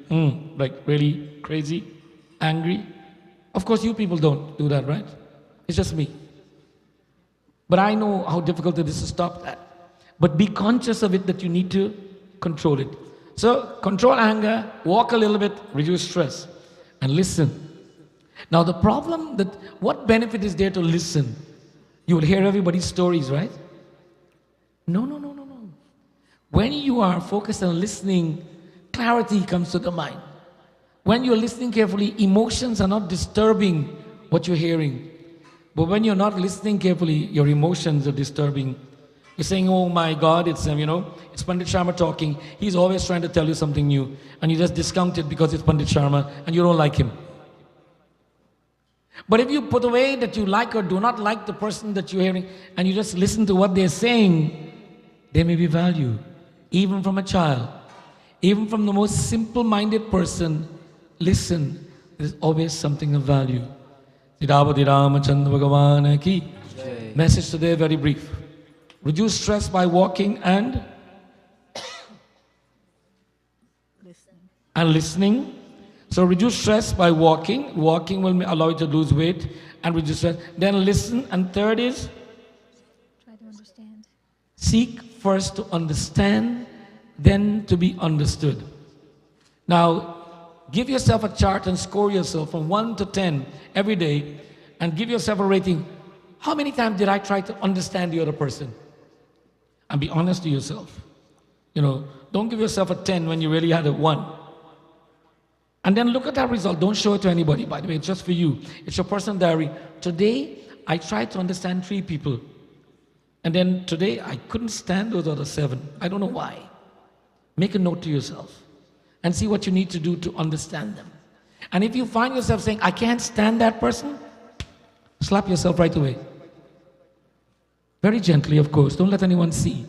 like really crazy, angry? Of course, you people don't do that, right? It's just me. But I know how difficult it is to stop that. But be conscious of it that you need to control it. So control anger, walk a little bit, reduce stress, and listen. Now the problem that, what benefit is there to listen? You will hear everybody's stories, right? No. When you are focused on listening, clarity comes to the mind. When you're listening carefully, emotions are not disturbing what you're hearing. But when you're not listening carefully, your emotions are disturbing. You're saying, oh my God, it's Pandit Sharma talking. He's always trying to tell you something new. And you just discount it because it's Pandit Sharma and you don't like him. But if you put away that you like or do not like the person that you're hearing and you just listen to what they're saying, there may be value. Even from a child, even from the most simple-minded person, listen, there's always something of value. Message today, very brief. Reduce stress by walking and listening. So reduce stress by walking. Walking will allow you to lose weight and reduce stress. Then listen. And third is? Try to understand. Seek first to understand, then to be understood. Now, give yourself a chart and score yourself from 1 to 10 every day and give yourself a rating. How many times did I try to understand the other person? And be honest to yourself. Don't give yourself a 10 when you really had a 1. And then look at that result. Don't show it to anybody, by the way. It's just for you. It's your personal diary. Today, I tried to understand 3 people. And then today, I couldn't stand those other 7. I don't know why. Make a note to yourself and see what you need to do to understand them. And if you find yourself saying, I can't stand that person, slap yourself right away. Very gently, of course. Don't let anyone see.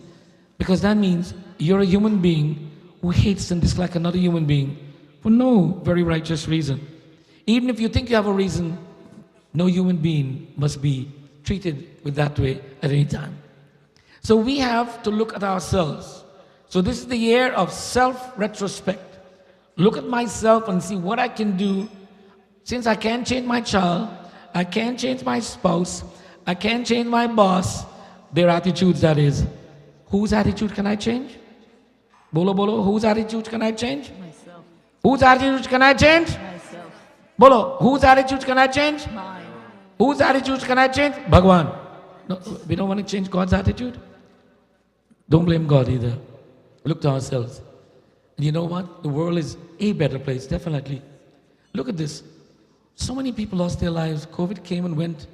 Because that means you're a human being who hates and dislikes another human being for no very righteous reason. Even if you think you have a reason, no human being must be treated with that way at any time. So we have to look at ourselves. So this is the year of self-retrospect. Look at myself and see what I can do. Since I can't change my child, I can't change my spouse, I can't change my boss, their attitudes, that is. Whose attitude can I change? Bolo, whose attitude can I change? Myself. Whose attitude can I change? Myself. Bolo, whose attitude can I change? Mine. Whose attitude can I change? Bhagwan. No, we don't want to change God's attitude. Don't blame God either. Look to ourselves. And you know what? The world is a better place, definitely. Look at this. So many people lost their lives. COVID came and went.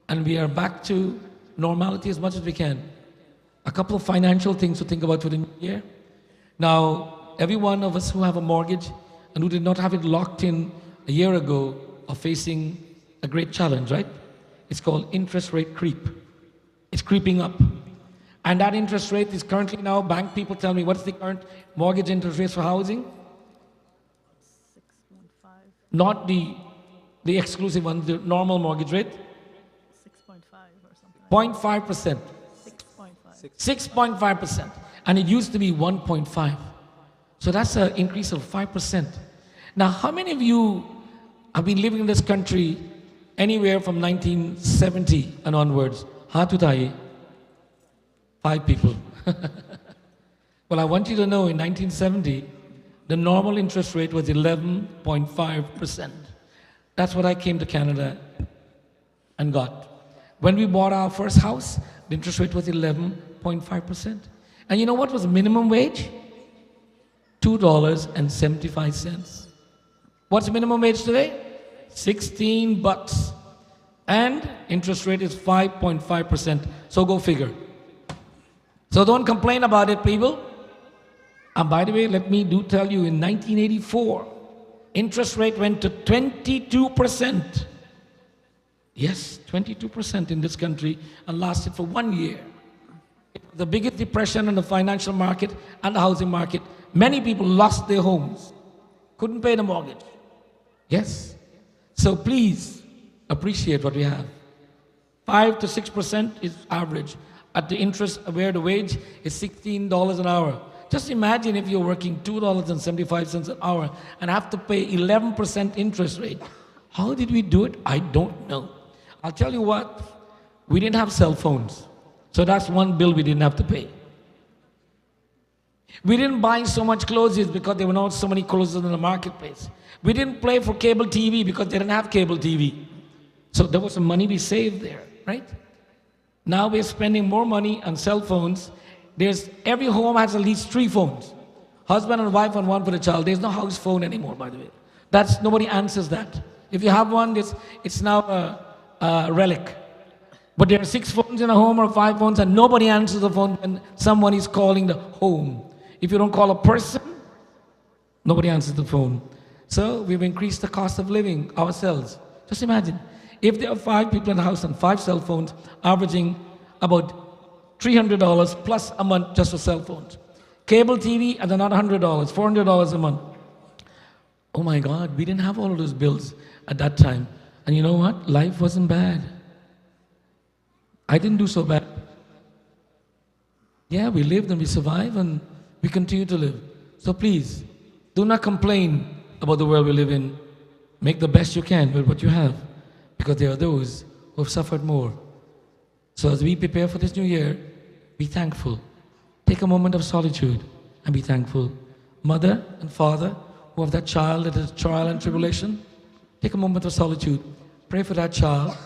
And we are back to normality as much as we can. A couple of financial things to think about for the new year. Now, every one of us who have a mortgage and who did not have it locked in a year ago are facing a great challenge, right? It's called interest rate creep. It's creeping up. And that interest rate is currently now, bank people tell me, what's the current mortgage interest rate for housing? 6.5. Not the exclusive one, the normal mortgage rate? 6.5 or something. 0.5%. 6.5. 6.5%. And it used to be 1.5. So that's an increase of 5%. Now, how many of you have been living in this country anywhere from 1970 and onwards? Hath uthaiye. 5 people. Well, I want you to know in 1970, the normal interest rate was 11.5%. That's what I came to Canada and got. When we bought our first house, the interest rate was 11.5%. And you know what was minimum wage? $2.75. What's minimum wage today? $16. And interest rate is 5.5%. So go figure. So don't complain about it, people. And by the way, let me tell you, in 1984, interest rate went to 22%. Yes, 22% in this country, and lasted for 1 year. It was the biggest depression in the financial market and the housing market. Many people lost their homes, couldn't pay the mortgage. Yes. So please appreciate what we have. 5 to 6% is average. At the interest where the wage is $16 an hour. Just imagine if you're working $2.75 an hour and have to pay 11% interest rate. How did we do it? I don't know. I'll tell you what, we didn't have cell phones. So that's one bill we didn't have to pay. We didn't buy so much clothes because there were not so many clothes in the marketplace. We didn't pay for cable TV because they didn't have cable TV. So there was some money we saved there, right? Now we're spending more money on cell phones. Every home has at least 3 phones. Husband and wife and one for the child. There's no house phone anymore, by the way. Nobody answers that. If you have one, it's now a relic. But there are 6 phones in a home or 5 phones, and nobody answers the phone when someone is calling the home. If you don't call a person, nobody answers the phone. So we've increased the cost of living ourselves. Just imagine, if there are 5 people in the house and 5 cell phones, averaging about $300 plus a month just for cell phones. Cable TV at another $100, $400 a month. Oh my God, we didn't have all of those bills at that time. And you know what? Life wasn't bad. I didn't do so bad. Yeah, we lived and we survived and we continue to live. So please, do not complain about the world we live in. Make the best you can with what you have, because there are those who have suffered more. So as we prepare for this new year, be thankful. Take a moment of solitude and be thankful. Mother and father who have that child that is trial and tribulation, take a moment of solitude. Pray for that child.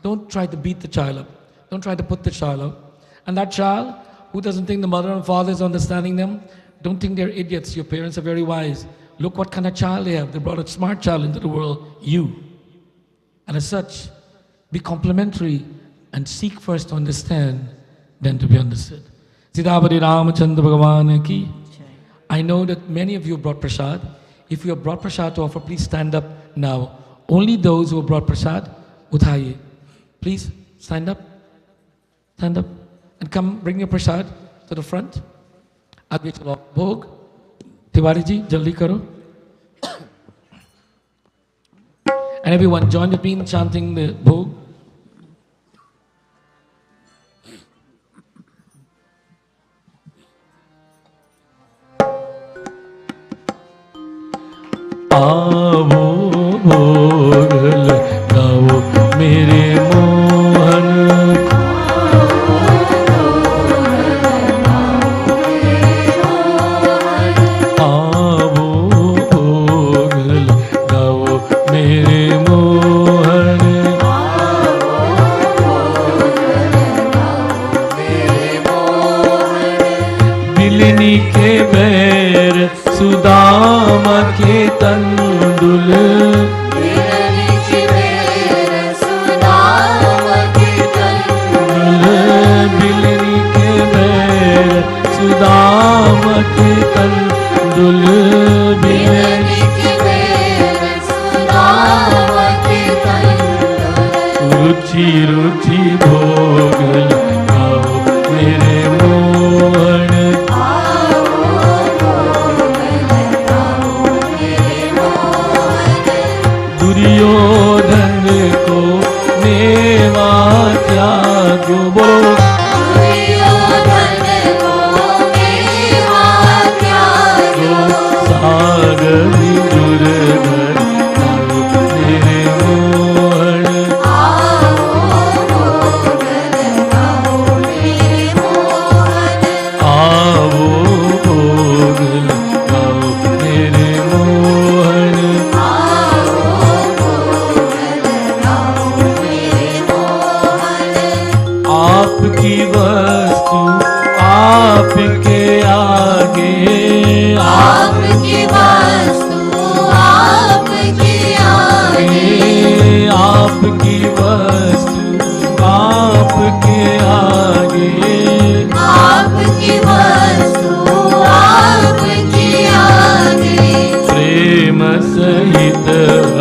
Don't try to beat the child up. Don't try to put the child up. And that child who doesn't think the mother and father is understanding them, don't think they're idiots. Your parents are very wise. Look what kind of child they have. They brought a smart child into the world, you. And as such, be complimentary and seek first to understand, then to be understood. Siddhavati Ramachandra Bhagavan ki. I know that many of you brought Prasad. If you have brought Prasad to offer, please stand up now. Only those who have brought Prasad, uthaiye. Please stand up. Stand up. And come bring your Prasad to the front. Aage chalo. Bhog. Tiwari ji, jaldi karo. And everyone join the team chanting the Bhog. आवो भोग लगाओ मेरे मोहन, आवो भोग लगाओ मेरे मोहन, बिलनी के बैर सुदामा के तंदुल आपके आगे आपकी वस्तु आपके आगे आपकी वस्तु आपके आगे आपकी वस्तु आपके आगे प्रेम सहित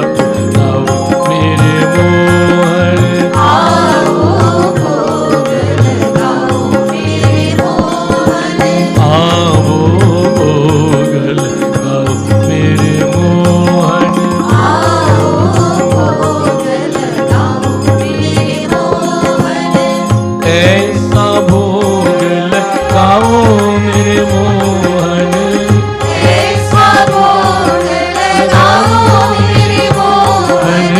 अपनाओ मेरे मोहन आओ भोग लगाओ मेरे मोहन आओ भोग लगाओ मेरे मोहन आओ भोग लगाओ मेरे मोहन ऐसा भोग लगाओ मेरे मोहन ऐसा भोग लगाओ मेरे मोहन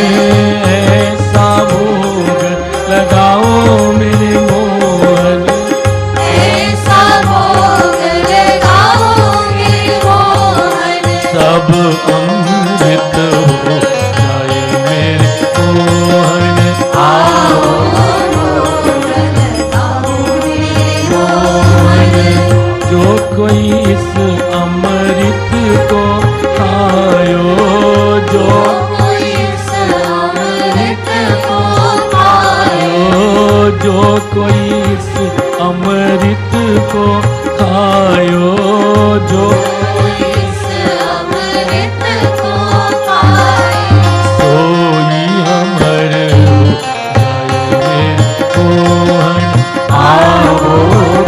ऐसा भोग लगाओ मेरे मोहन ऐसा भोग लगाओ मेरे मोहन सब अमृत हो जाए मेरे मोहन आओ भोग लगाओ मेरे मोहन जो कोई इस अमृत को खायो जो कोई इस अमृत को पाए जो कोई इस अमृत को खायो जो कोई इस अमृत को पाए सोई अमर हो जाए मेरे मोहन आओ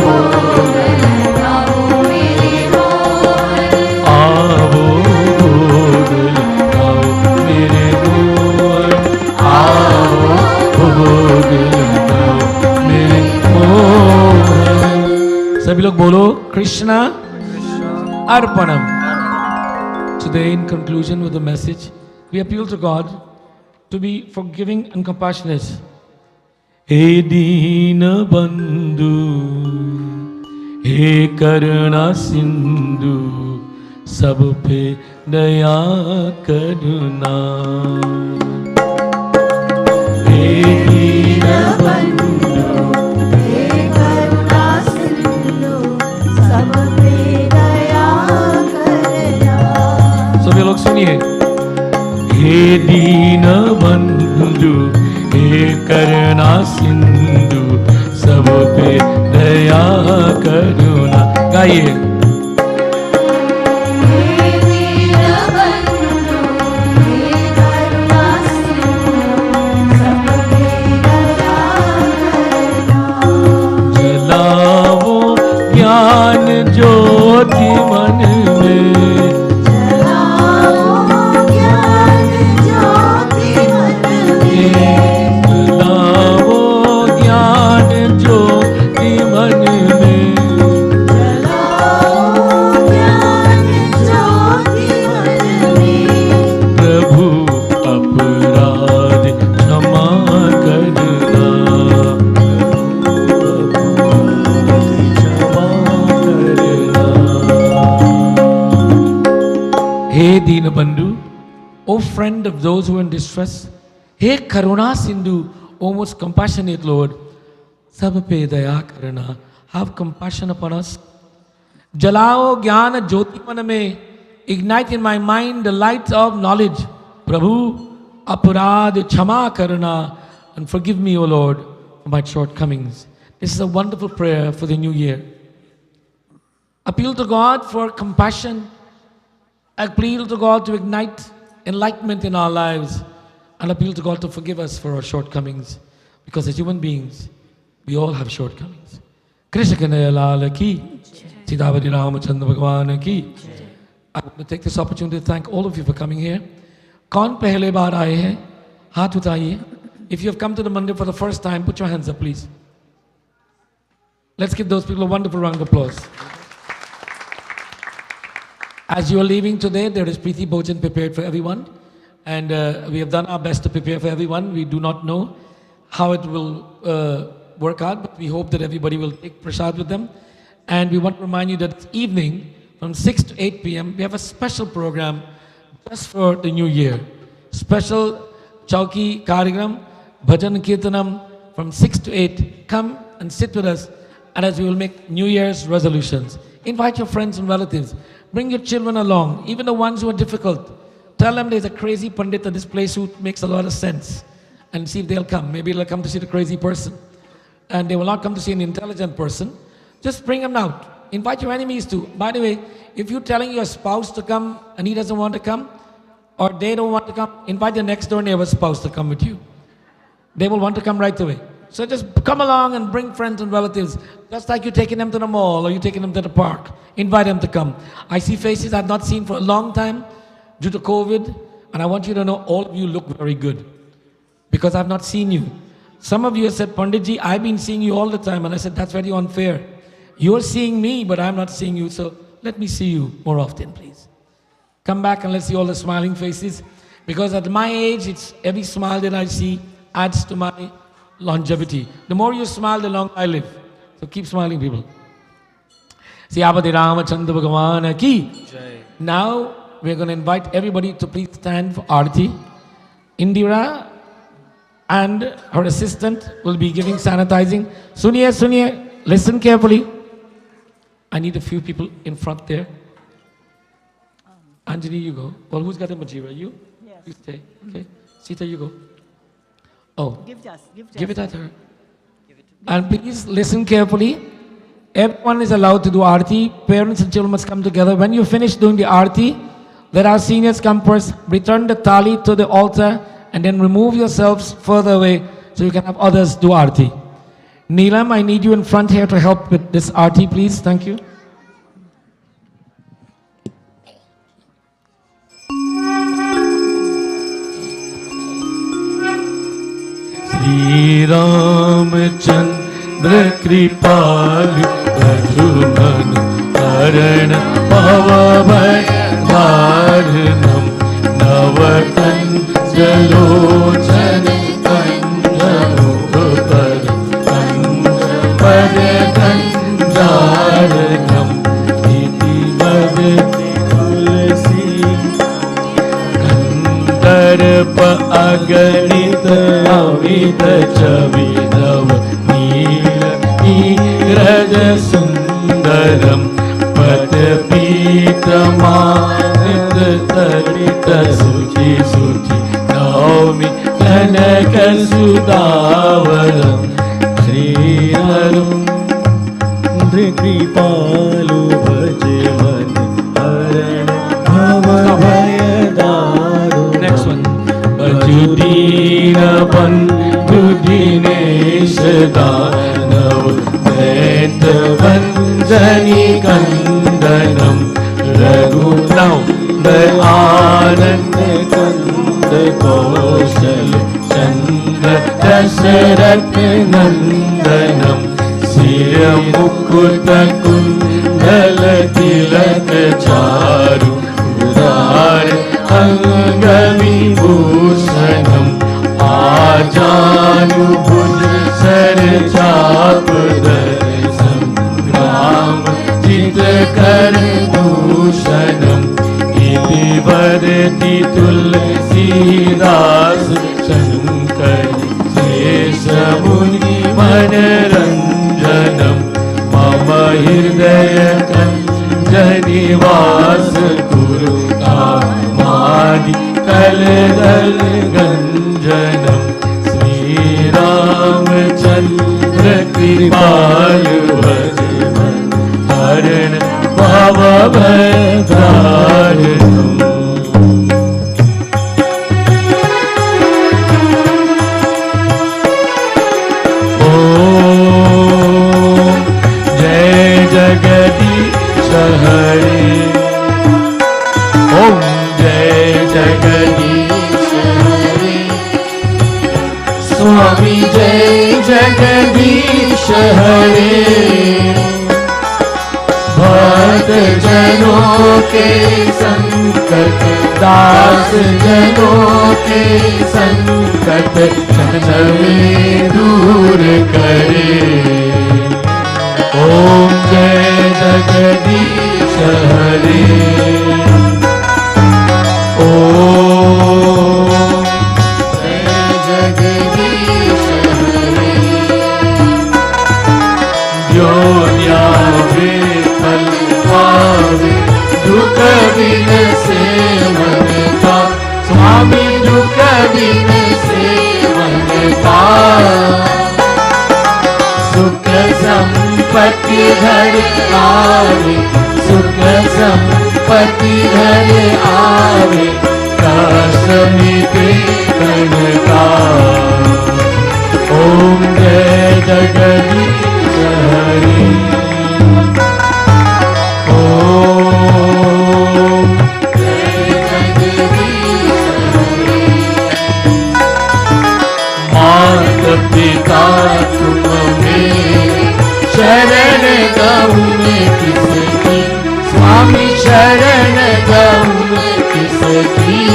भोग लगाओ मेरे मोहन आओ भोग लगाओ मेरे मोहन आओ भोग लगाओ मेरे मोहन सभी लोग बोलो Krishna अर्पणम. Today, in conclusion with the message, we appeal to God to be forgiving and compassionate. हे दीन बंधु हे करुणा सिंधु सब पे दया करुणा हे दीन बंधु हे करुणा सिंधु सब पे दया करना सभी लोग सुनिए हे दीन बंधु हे करुणा सिंधु सब पे दया करुणा गाइए हे दीन बंधु हे करुणा सिंधु सब पे दया करना जलाओ ज्ञान ज्योति मन में जलाओ ज्ञान ज्योति मन में जलाओ ज्ञान ज्योति मन में जलाओ ज्ञान ज्योति मन में प्रभु अपराध क्षमा करना क्षमा करना हे दीन बंधु O friend of those who are in distress hey Karuna Sindhu O most compassionate Lord सब पे दया करना have compassion upon us जलाओ ज्ञान ज्योति मन में ignite in my mind the light of knowledge प्रभु अपराध क्षमा करना and forgive me O Lord for my shortcomings. This is a wonderful prayer for the new year. Appeal to God for compassion. Appeal to God to ignite enlightenment in our lives. And appeal to God to forgive us for our shortcomings. Because as human beings, we all have shortcomings. Krishna Kanaya Lala ki, Siddhavati Ramachandra Bhagwan ki. I want to take this opportunity to thank all of you for coming here. कौन पहले बार आए हैं हाथ उठाइए. If you have come to the mandir for the first time, put your hands up, please. Let's give those people a wonderful round of applause. As you are leaving today, there is Preeti Bhajan prepared for everyone. And we have done our best to prepare for everyone. We do not know how it will work out, but we hope that everybody will take Prasad with them. And we want to remind you that this evening, from 6 to 8 p.m., we have a special program just for the new year. Special Chauki Karigram, Bhajan Kirtanam, from 6 to 8. Come and sit with us and as we will make New Year's resolutions. Invite your friends and relatives. Bring your children along, even the ones who are difficult. Tell them there's a crazy Pandit at this place who makes a lot of sense, and see if they'll come. Maybe they'll come to see the crazy person, and they will not come to see an intelligent person. Just bring them out. Invite your enemies too. By the way, if you're telling your spouse to come and he doesn't want to come, or they don't want to come, invite your next door neighbor's spouse to come with you. They will want to come right away. So just come along and bring friends and relatives, just like you're taking them to the mall or you're taking them to the park. Invite them to come. I see faces I've not seen for a long time due to COVID, and I want you to know all of you look very good because I've not seen you. Some of you have said, Panditji, I've been seeing you all the time, and I said, that's very unfair. You're seeing me, but I'm not seeing you, so let me see you more often, please. Come back and let's see all the smiling faces, because at my age, it's every smile that I see adds to my longevity. The more you smile, the longer I live. So keep smiling, people. Siyapati Ramachandra Bhagavan ki. Now, we're going to invite everybody to please stand for aarti. Indira and her assistant will be giving sanitizing. Suniye, listen carefully. I need a few people in front there. Anjali, you go. Well, who's got the Majira? You? Yes. You stay. Okay. Sita, you go. Oh, Give it at her. And please listen carefully. Everyone is allowed to do aarti. Parents and children must come together. When you finish doing the aarti, let our seniors come first. Return the thali to the altar and then remove yourselves further away so you can have others do aarti. Neelam, I need you in front here to help with this aarti, please. Thank you. Shri Ramachandra Kripali Bhajan Karana Pavabharanam Navatan Jalochan Kanjanupar Kanjapadan Jaranam Iti Bhagati Tulsi Kandarpa Aganita Avita Chavidav Neela Niraja Sundaram Patapita Manita Tarita Suchi Suchi Naumi Janaka Sudavaram Sri Harum Kripalu Bhajan Harana Bhavayadaru. Next one. Bhajudina Bandhu Dinesh Danav Deta Vanjani Kandanam Raghu. Now the Anand Kanda Kaushal Chandra Dasharat Nandanam Sira Mukta Kundala Tilaka Charu Udar Angami Bhushanam Ajanu Bhuj Sar Chapadasam Ram Chita Kar Dushanam Iti Varti Tulsi Das Shankar Sesha Muni Manaranjanam Mama Hirdaya Kanjani Vas Kuru Kamadi Kaladal Ganjanam Sri Ramachandra Kripalu Bhajan Harana Bhavabharanam. Jagadish Hare Om Jai Jagadish Hare Swami Jai Jagadish Hare Bhat Jano ke Sankat Das Jano ke Sankat Chanav Dur Kare Om Jai Jagadish Hare Om Jai Jagadish Hare bin seven का सुख संपत्ति घर आवे, सुख संपत्ति घर आवे, काशमिते गण का। ओम जय जगदीश हरि। ओम जय जगदीश हरि। मात पिता तुम मेरे, शरण गौन किसकी, स्वामी शरण गौन किसकी।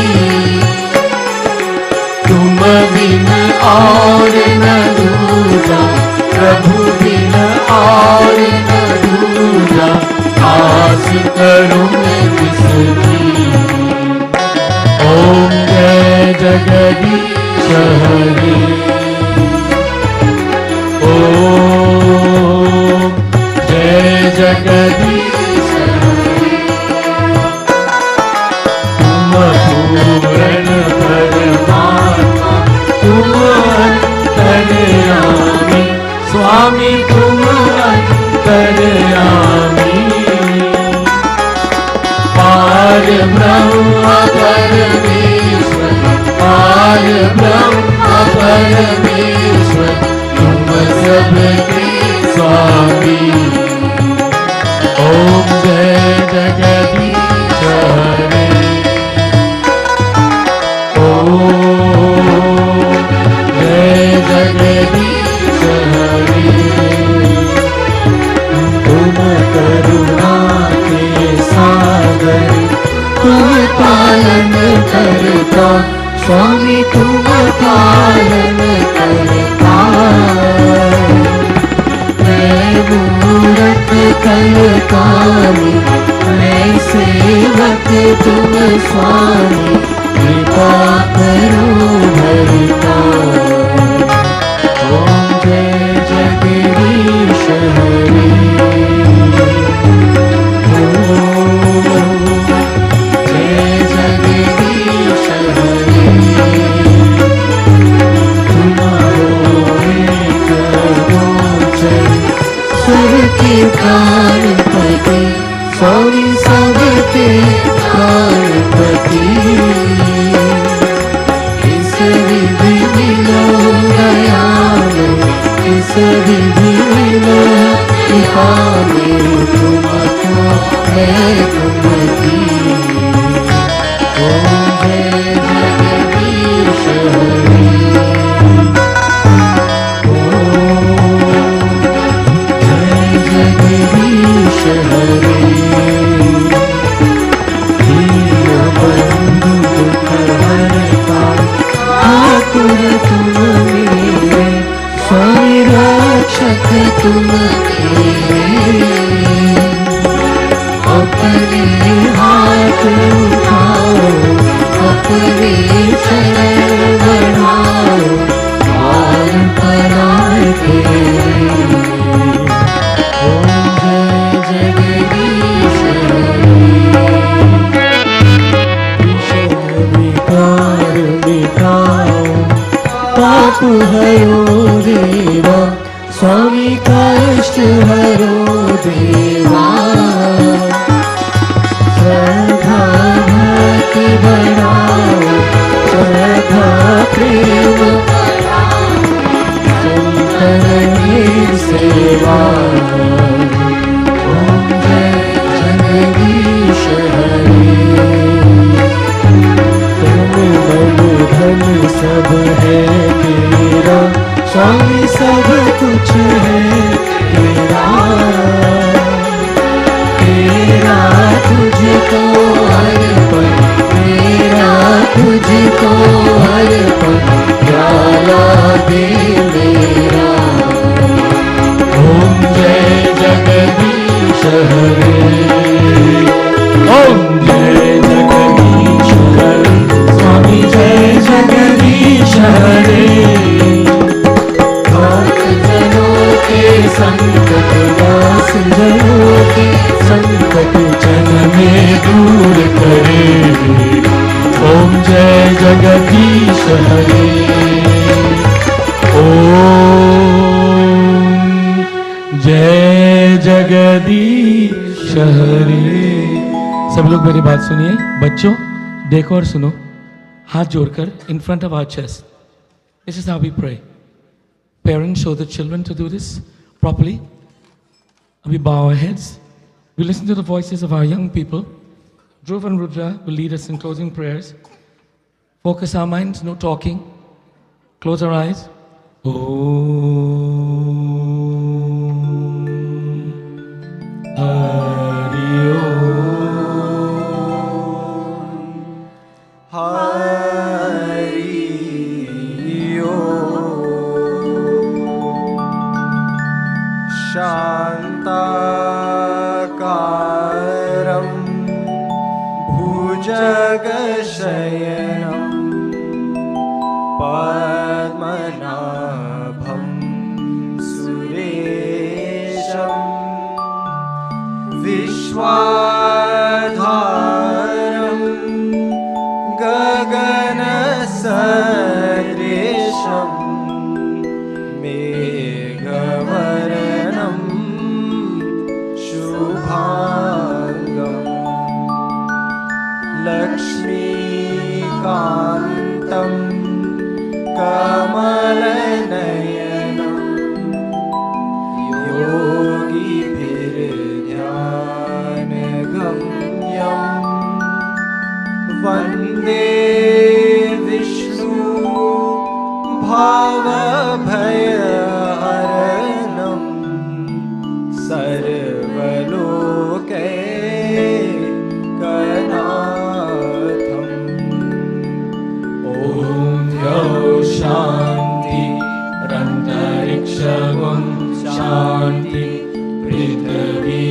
तुम बिन और न दूजा, प्रभु बिन और न दूजा, आस करूं मैं किसकी। ओम जय जगदीश हरि। ओम जय जगदीश हरि। तुम पूर्ण परमात्मा, तुम अंतर्यामी, स्वामी तुम अंतर्यामी। पार ब्रह्म परमेश्वर, पार ब्रह्म परमेश्वर, तुम सबके स्वामी। ओम जय जगदीश हरि। ओम जय जगदीश हरि। तुम करुणा के सागर, तुम पालन करता, स्वामी तुम पालन करता। मैं मूरत कलकारी, मैं सेवक तुम स्वामी, कृपा करो भरता। ओम जय जगदीश हरि। ओम जय जगदीश हरि। तुम हो एक गोचर, सुर के प्राणपति, स्वामी सबके प्राणपति। इस विधि मिलो दयाल, इस विधि मिलो इहाने, तुमको मैं तुमकी। ओम जय जगदीश हरि। ओम जय जगदीश हरि। बंधु दुख हरता, ठाकुर तुम मेरे, स्वामी रक्षक तुम मेरे। अपने हाथ उठाओ, अपने शरण बढ़ाओ, पार परार तेरे। ओम जय जगदीश हरि। विकार मिटाओ, पाप हरो देवा, स्वामी कष्ट हरो देवा। श्रद्धा भक्ति बढ़ाओ, श्रद्धा प्रेम बढ़ाओ, शंकर सेवा। ओम जय जगदीश हरि। मन धन सब है तेरा, स्वामी सब कुछ है तेरा। तेरा तुझको अर्पण, तेरा तुझको अर्पण, प्याला दे मेरा। ओम जय जगदीश हरि। ओम जय जगदीश हरि। स्वामी जय जगदीश हरि। भक्त जनों के संकट, दास जनों के संकट, जन में दूर करे। ओम जय जगदीश हरे। ओम जय जगदीश हरे। सब लोग मेरी बात सुनिए। बच्चों देखो और सुनो, हाथ जोड़कर in front of our chest. This is how we pray. Parents show the children to do this properly. We bow our heads. We listen to the voices of our young people. Dhruv and Rudra will lead us in closing prayers. Focus our minds, no talking. Close our eyes. Om Hari Om Hari Om Shantakaram Bhujagashayanam Padmanabham Suresham Vishwadharam Gaganasaresham Megavaranam Shubhangam Lakshmikantam Kamalanayanam Yogibhirdhyanagam Vande Vishnu Bhavabhayaharanam Sarvalokaikanatham. Om Yau Shanti Rantarikshagam Shanti Prithvi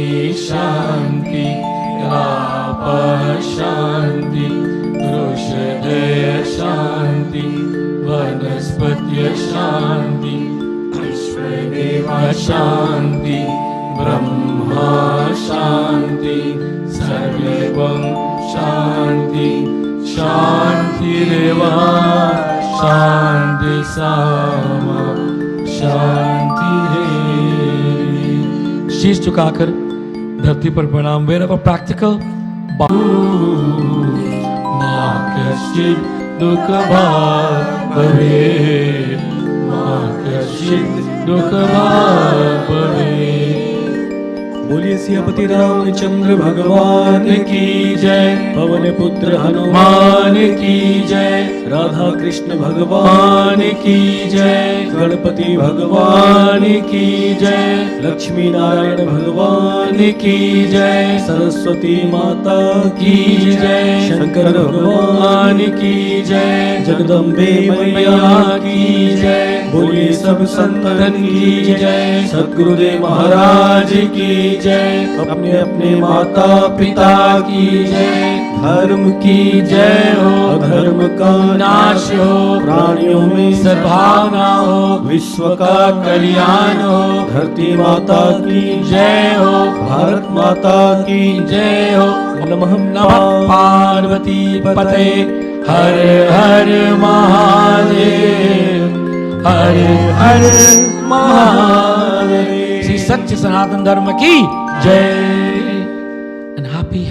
Shanti Rapa Shanti Rushadaya Shanti Vanaspatya Shanti Vishwadeva Shanti Brahma Shanti Sarvam Shanti Shanti Reva Shanti Sama Shanti Re। शीश झुकाकर धरती पर प्रणाम। Wherever practical, माँ कश्चित दुख भाग भवे, माँ कश्चित दुख भाग भवे। बोलिए सियापति रामचंद्र भगवान की जय, पवन पुत्र हनुमान की जय, राधा कृष्ण भगवान की जय, गणपति भगवान की जय, लक्ष्मी नारायण भगवान की जय, सरस्वती माता की जय, शंकर भगवान की जय, जगदम्बे मैया की जय। बोलिए सब संतन की जय, सद्गुरुदेव महाराज की जय, अपने अपने माता पिता की जय, धर्म की जय हो, अधर्म का नाश हो, प्राणियों में सद्भावना हो, विश्व का कल्याण हो। धरती माता की जय हो, भारत माता की जय हो। नमः नमः पार्वती पते हर हर महादेव, हर हर महादेव। श्री सच्च सनातन धर्म की जय। And happy